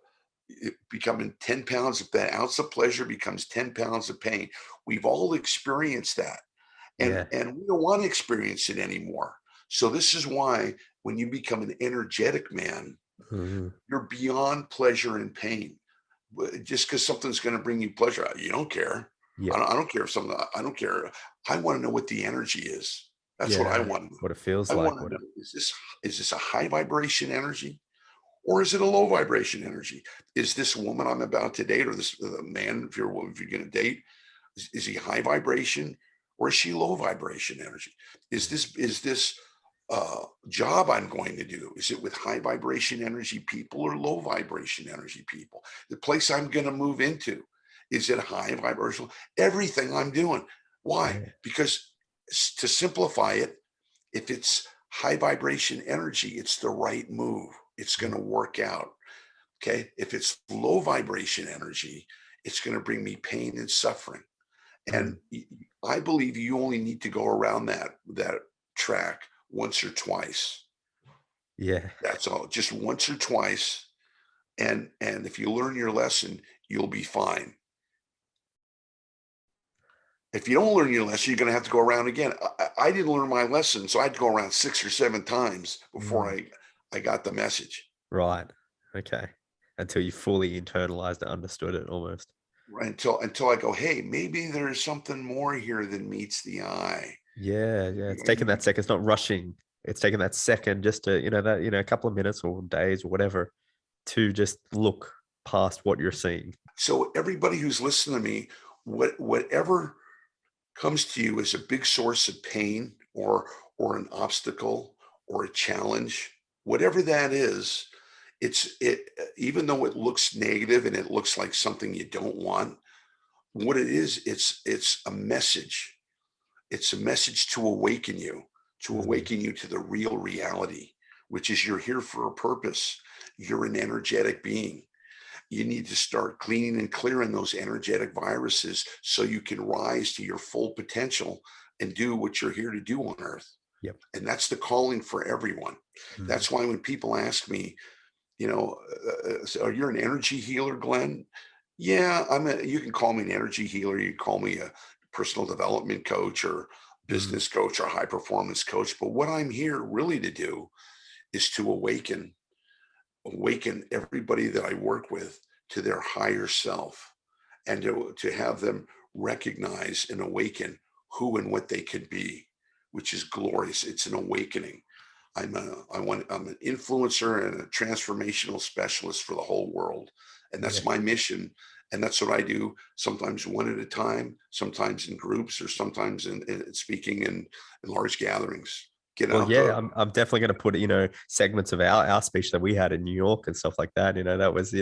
becoming 10 pounds of that ounce of pleasure becomes 10 pounds of pain. We've all experienced that, yeah. and we don't want to experience it anymore. So this is why when you become an energetic man, Mhm. you're beyond pleasure and pain. Just because something's going to bring you pleasure, you don't care. Yep. I don't care if something. I don't care. I want to know what the energy is. That's what I Yeah. want to know. What it feels I like. want to What it, know, is this a high vibration energy, or is it a low vibration energy? Is this woman I'm about to date, or this man, if you're going to date, is he high vibration, or is she low vibration energy? Is this job I'm going to do, is it with high vibration energy people or low vibration energy people? The place I'm going to move into, is it high vibrational? Everything I'm doing. Why? yeah. Because to simplify it, if it's high vibration energy, it's the right move. It's going to work out. Okay. If it's low vibration energy, it's going to bring me pain and suffering. And Mm. I believe you only need to go around that track once or twice. Yeah. That's all. Just once or twice. And if you learn your lesson, you'll be fine. If you don't learn your lesson, you're going to have to go around again. I didn't learn my lesson, so I had to go around 6 or 7 times before Mm. I got the message. Right. Okay. Until you fully internalized it, understood it almost. Right, until I go, hey, maybe there's something more here than meets the eye. Yeah. Yeah. It's taking And that second. It's not rushing. It's taking that second just to, a couple of minutes or days or whatever to just look past what you're seeing. so everybody who's listening to me, whatever comes to you as a big source of pain, or an obstacle, or a challenge, whatever that is, even though it looks negative and it looks like something you don't want, what it is, it's a message. It's a message to Mm. awaken you to the real reality, which is you're here for a purpose. You're an energetic being. You need to start cleaning and clearing those energetic viruses so you can rise to your full potential and do what you're here to do on earth. Yep. And that's the calling for everyone. Mm. That's why when people ask me, you know, so you're an energy healer, Glenn. Yeah, you can call me an energy healer. You can call me a personal development coach or Mm, business coach or high performance coach. But what I'm here really to do is to awaken everybody that I work with to their higher self, and to have them recognize and awaken who and what they can be, which is glorious. It's an awakening. I'm an influencer and a transformational specialist for the whole world. And yeah. that's my mission. And that's what I do, sometimes one at a time, sometimes in groups, or sometimes in speaking in large gatherings. Get Well, out yeah, the I'm definitely going to put, segments of our speech that we had in New York and stuff like that. That was,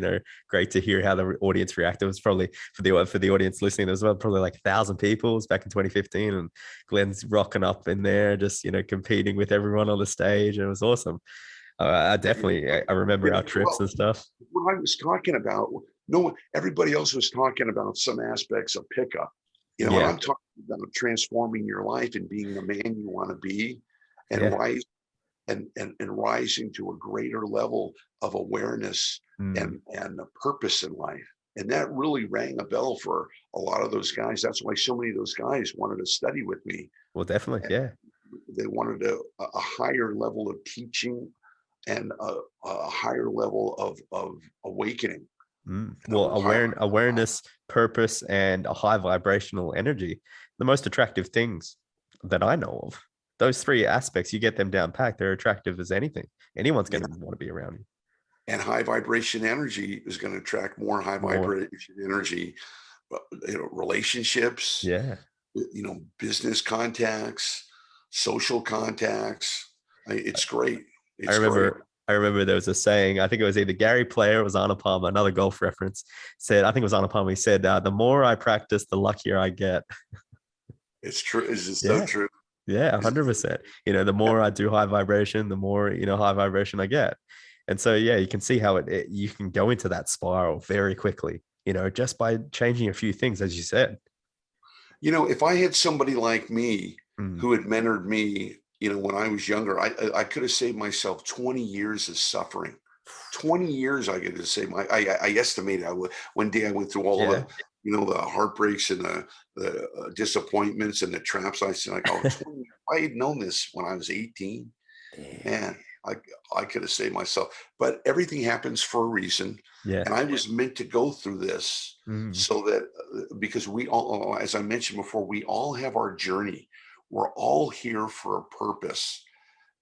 great to hear how the audience reacted. It was probably for the audience listening, there was probably like 1,000 people. It was back in 2015, and Glenn's rocking up in there, just competing with everyone on the stage. And it was awesome. I definitely, I remember our trips well, and stuff. what I was talking about, no one, everybody else was talking about some aspects of pickup, and Yeah, I'm talking about transforming your life and being the man you want to be, and yeah, rise and rising to a greater level of awareness mm, and a purpose in life. And that really rang a bell for a lot of those guys. That's why so many of those guys wanted to study with me. well, definitely, And yeah. they wanted a higher level of teaching and a higher level of awakening. Well, High, awareness, purpose, and a high vibrational energy, the most attractive things that I know of. Those three aspects, you get them down packed, they're attractive as anything. Anyone's going yeah, to want to be around you. and high vibration energy is going to attract more high More, vibration energy, relationships, yeah. business contacts, social contacts. It's great. I It's great. remember, I remember there was a saying. I think it was either Gary Player or it was Arnold Palmer, another golf reference. Said, I think it was Arnold Palmer. He said, "The more I practice, the luckier I get." It's true. It's just so Yeah, true. yeah, It's, 100%. The more I do high vibration, the more high vibration I get. And so, yeah, you can see how you can go into that spiral very quickly. Just by changing a few things, as you said. if I had somebody like me Mm, who had mentored me, when I was younger, I could have saved myself 20 years of suffering. 20 years I could have saved I estimated one day I went through all yeah. the, the heartbreaks and the disappointments and the traps. I said, like, oh, 20, if I had known this when I was 18, Yeah. man, I I could have saved myself. But everything happens for a reason, Yeah. and I was meant to go through this Mm, so that because we all, as I mentioned before, we all have our journey. We're all here for a purpose.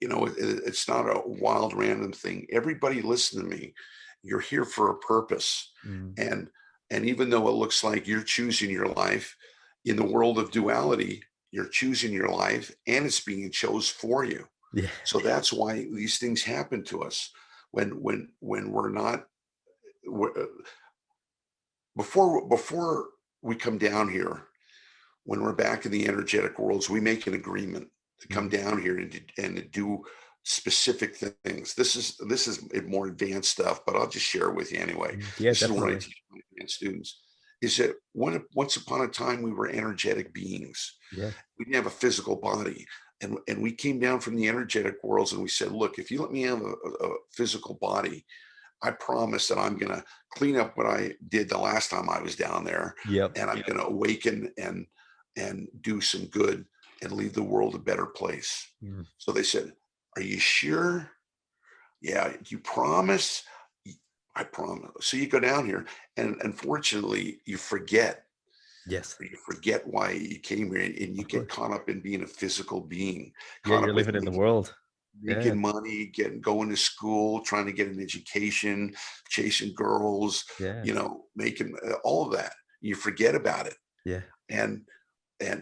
It's not a wild random thing. Everybody listen to me. You're here for a purpose, mm, and even though it looks like you're choosing your life in the world of duality, you're choosing your life, and it's being chose for you. yeah. So that's why these things happen to us when we're not we're, before we come down here. When we're back in the energetic worlds, we make an agreement to come Mm, down here and to do specific things. This is more advanced stuff, but I'll just share it with you anyway. yeah, This is what I definitely. teach my advanced students. Is that once upon a time we were energetic beings. Yeah. We didn't have a physical body. And we came down from the energetic worlds and we said, look, if you let me have a physical body, I promise that I'm going to clean up what I did the last time I was down there, Yep. and I'm going to awaken and do some good and leave the world a better place. Mm, So they said, are you sure? Yeah, you promise? I promise. So you go down here, and unfortunately, you forget. yes. You forget why you came here, and you Of get course. caught up in being a physical being, Yeah, caught you're up with living in the world. Yeah. making money, going to school, trying to get an education, chasing girls, Yeah. making all of that. You forget about it, Yeah. and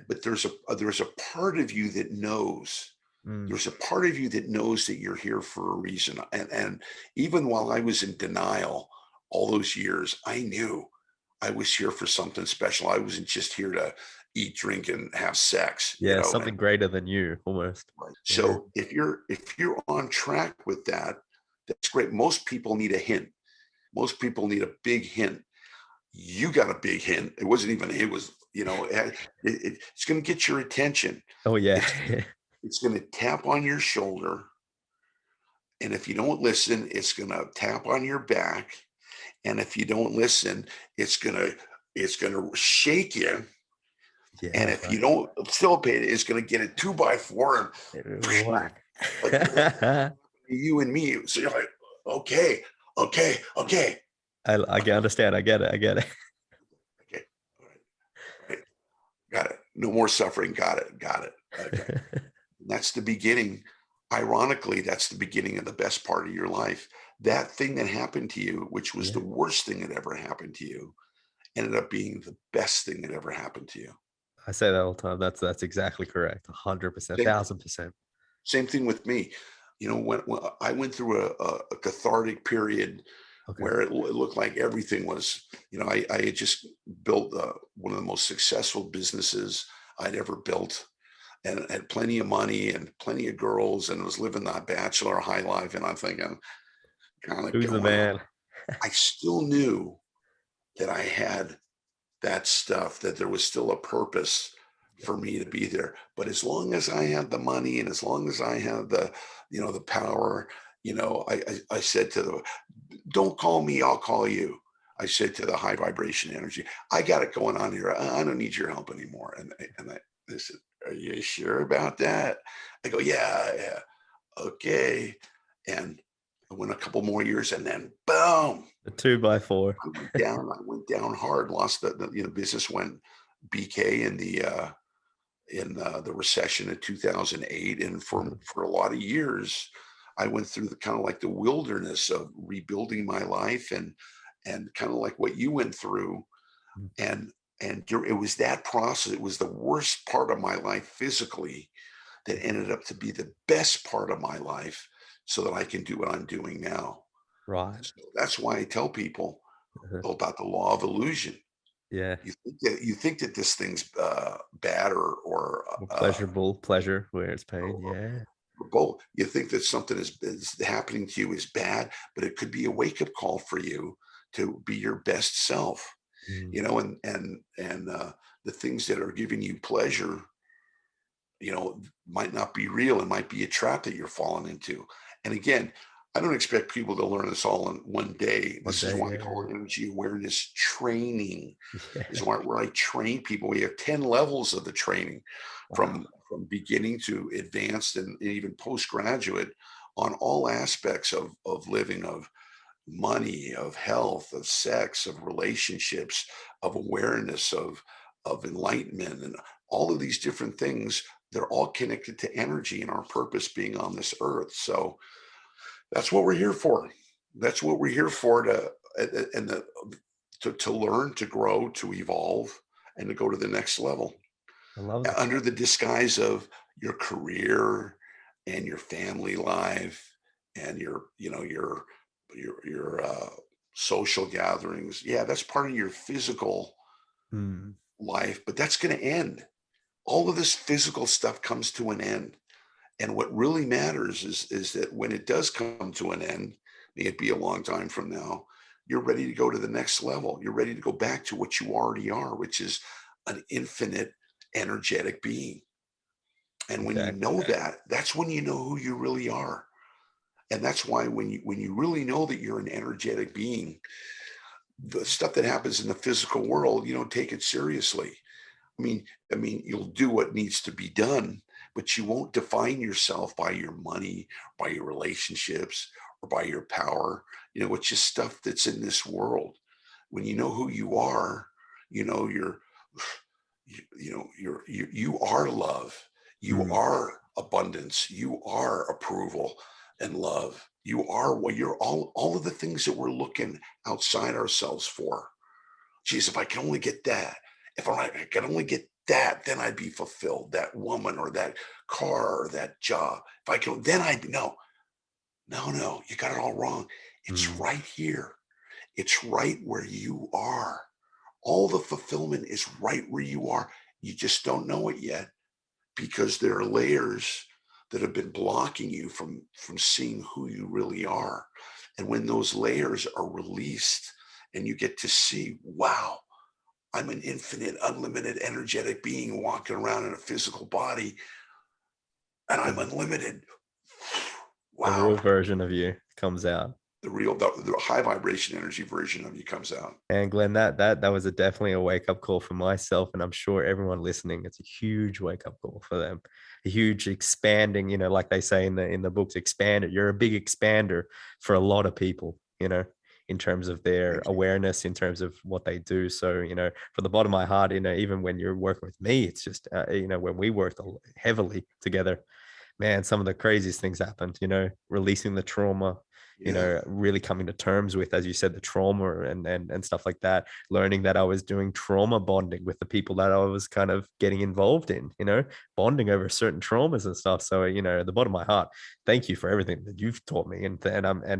but there's a part of you that knows. Mm, There's a part of you that knows that you're here for a reason. And even while I was in denial all those years, I knew I was here for something special. I wasn't just here to eat, drink, and have sex, yeah. and Something greater than you, almost. right. Yeah. So if you're on track with that, that's great. Most people need a hint. Most people need a big hint. You got a big hint. It wasn't even. It was. It's going to get your attention. Oh, yeah. It's it's going to tap on your shoulder, And if you don't listen, it's going to tap on your back. And if you don't listen, it's going to shake you. Yeah, And that's if you don't facilitate it, it's going to get a 2x4 and right. Whack. like you and me. So you're like, okay, okay, okay, I can understand. I get it. I get it. okay, all right, all right, got it. No more suffering. Got it. Got it. Okay. That's the beginning. Ironically, that's the beginning of the best part of your life. That thing that happened to you, which was Yeah, the worst thing that ever happened to you, ended up being the best thing that ever happened to you. I say that all the time. That's exactly correct. 100%, Same, 1000%. same thing with me. When I went through a cathartic period Okay. where it looked like everything was, I had just built one of the most successful businesses I'd ever built, and had plenty of money and plenty of girls, and was living that bachelor high life. And I'm thinking, kind of Who's the going on. man? I still knew that I had that stuff, that there was still a purpose Yeah. for me to be there. But as long as I had the money and as long as I had the power, I said to the, don't call me, I'll call you. I said to the high vibration energy, I got it going on here. I don't need your help anymore. They said, are you sure about that? I go, yeah, yeah, okay. And I went a couple more years, and then boom, The 2x4. I went down. I went down hard. Lost the business went BK in the recession of 2008, and Mhm. for a lot of years, I went through the kind of like the wilderness of rebuilding my life, and kind of like what you went through, Mm. and it was that process. It was the worst part of my life physically that ended up to be the best part of my life, so that I can do what I'm doing now. Right. So that's why I tell people Uh-huh. about the law of illusion. Yeah. You think that this thing's bad, or More pleasurable pleasure where it's pain. or Yeah. both. You think that something is happening to you is bad, but it could be a wake up call for you to be your best self. Mm. And the things that are giving you pleasure, might not be real. It might be a trap that you're falling into. And again, I don't expect people to learn this all in one day. One This is day. why I Yeah. call it energy awareness training. Is Yeah. where I train people. We have 10 levels of the training, Wow. from beginning to advanced and even postgraduate, on all aspects of living, of money, of health, of sex, of relationships, of awareness, of enlightenment, and all of these different things. They're all connected to energy and our purpose being on this earth. So that's what we're here for. That's what we're here for, to learn, to grow, to evolve, and to go to the next level, I love that. under the disguise of your career and your family life and your social gatherings. Yeah, that's part of your physical Mm. life, but that's going to end. All of this physical stuff comes to an end. And what really matters is that when it does come to an end, may it be a long time from now, you're ready to go to the next level. You're ready to go back to what you already are, which is an infinite energetic being. And when you Exactly. know that, that's when you know who you really are. And that's why when you really know that you're an energetic being, the stuff that happens in the physical world, you don't take it seriously. I mean, you'll do what needs to be done, but you won't define yourself by your money, by your relationships, or by your power. It's just stuff that's in this world. When you know who you are, you know you're you are love. You Mm. are abundance. You are approval and love. You are what you're, all of the things that we're looking outside ourselves for. Geez, if I can only get that, if I can only get that, then I'd be fulfilled. That woman, or that car, or that job. If I can, then I'd be, no, no, no, you got it all wrong. It's Mm. right here. It's right where you are. All the fulfillment is right where you are. You just don't know it yet, because there are layers that have been blocking you from seeing who you really are. And when those layers are released and you get to see, wow, I'm an infinite, unlimited, energetic being walking around in a physical body, and I'm Mm. unlimited. The real Wow. version of you comes out. The high vibration energy version of you comes out. And Glenn, that was definitely a wake up call for myself, and I'm sure everyone listening, it's a huge wake up call for them. A huge expanding, like they say in the books, expander. You're a big expander for a lot of people, in terms of their Thank you. awareness, in terms of what they do. So, from the bottom of my heart, even when you're working with me, it's just, when we worked heavily together, man, some of the craziest things happened, releasing the trauma, Yeah. really coming to terms with, as you said, the trauma and stuff like that, learning that I was doing trauma bonding with the people that I was kind of getting involved in, bonding over certain traumas and stuff. So, at the bottom of my heart, thank you for everything that you've taught me. And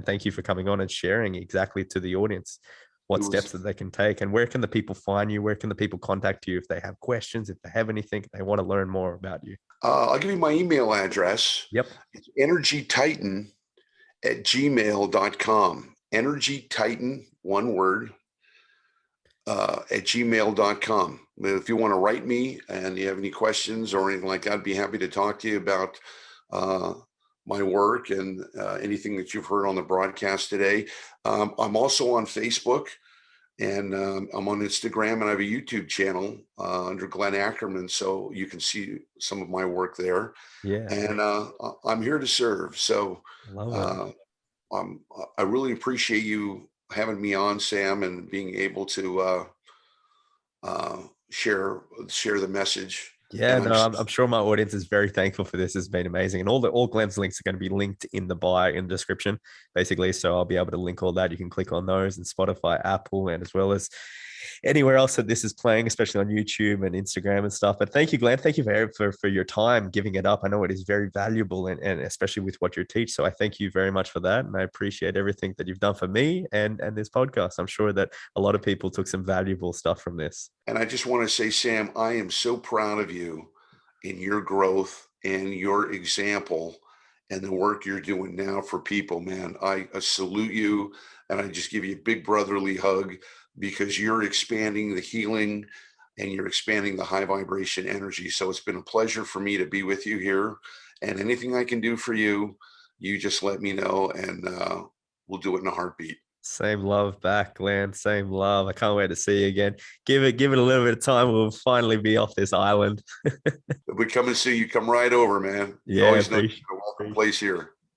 thank you for coming on and sharing exactly to the audience It what steps was that they can take, and where can the people find you? Where can the people contact you if they have questions, if they have anything, if they want to learn more about you? I'll give you my email address. Yep. It's energytitan@gmail.com. Energy Titan, one word, at gmail.com. If you want to write me and you have any questions or anything like that, I'd be happy to talk to you about uh, my work and anything that you've heard on the broadcast today. I'm also on Facebook, and I'm on Instagram, and I have a YouTube channel under Glenn Ackerman, so you can see some of my work there. Yeah. And I'm here to serve. So Love it. uh, I really appreciate you having me on, Sam, and being able to share the message. Yeah, And no, I'm sure my audience is very thankful for this. It's been amazing. And all Glenn's links are going to be linked in the bio in the description, basically. So I'll be able to link all that. You can click on those and Spotify, Apple, and as well as anywhere else that this is playing, especially on YouTube and Instagram and stuff. But thank you, Glenn. Thank you for your time giving it up. I know it is very valuable, and especially with what you teach. So I thank you very much for that. And I appreciate everything that you've done for me and this podcast. I'm sure that a lot of people took some valuable stuff from this. And I just want to say, Sam, I am so proud of you in your growth and your example and the work you're doing now for people, man. I salute you, and I just give you a big brotherly hug because you're expanding the healing and you're expanding the high vibration energy. So it's been a pleasure for me to be with you here. And anything I can do for you, you just let me know, and we'll do it in a heartbeat. Same love back, Glenn. Same love. I can't wait to see you again. Give it a little bit of time. We'll finally be off this island. If we come and see you, come right over, man. You Yeah, always know you're appreciate. a welcome place here.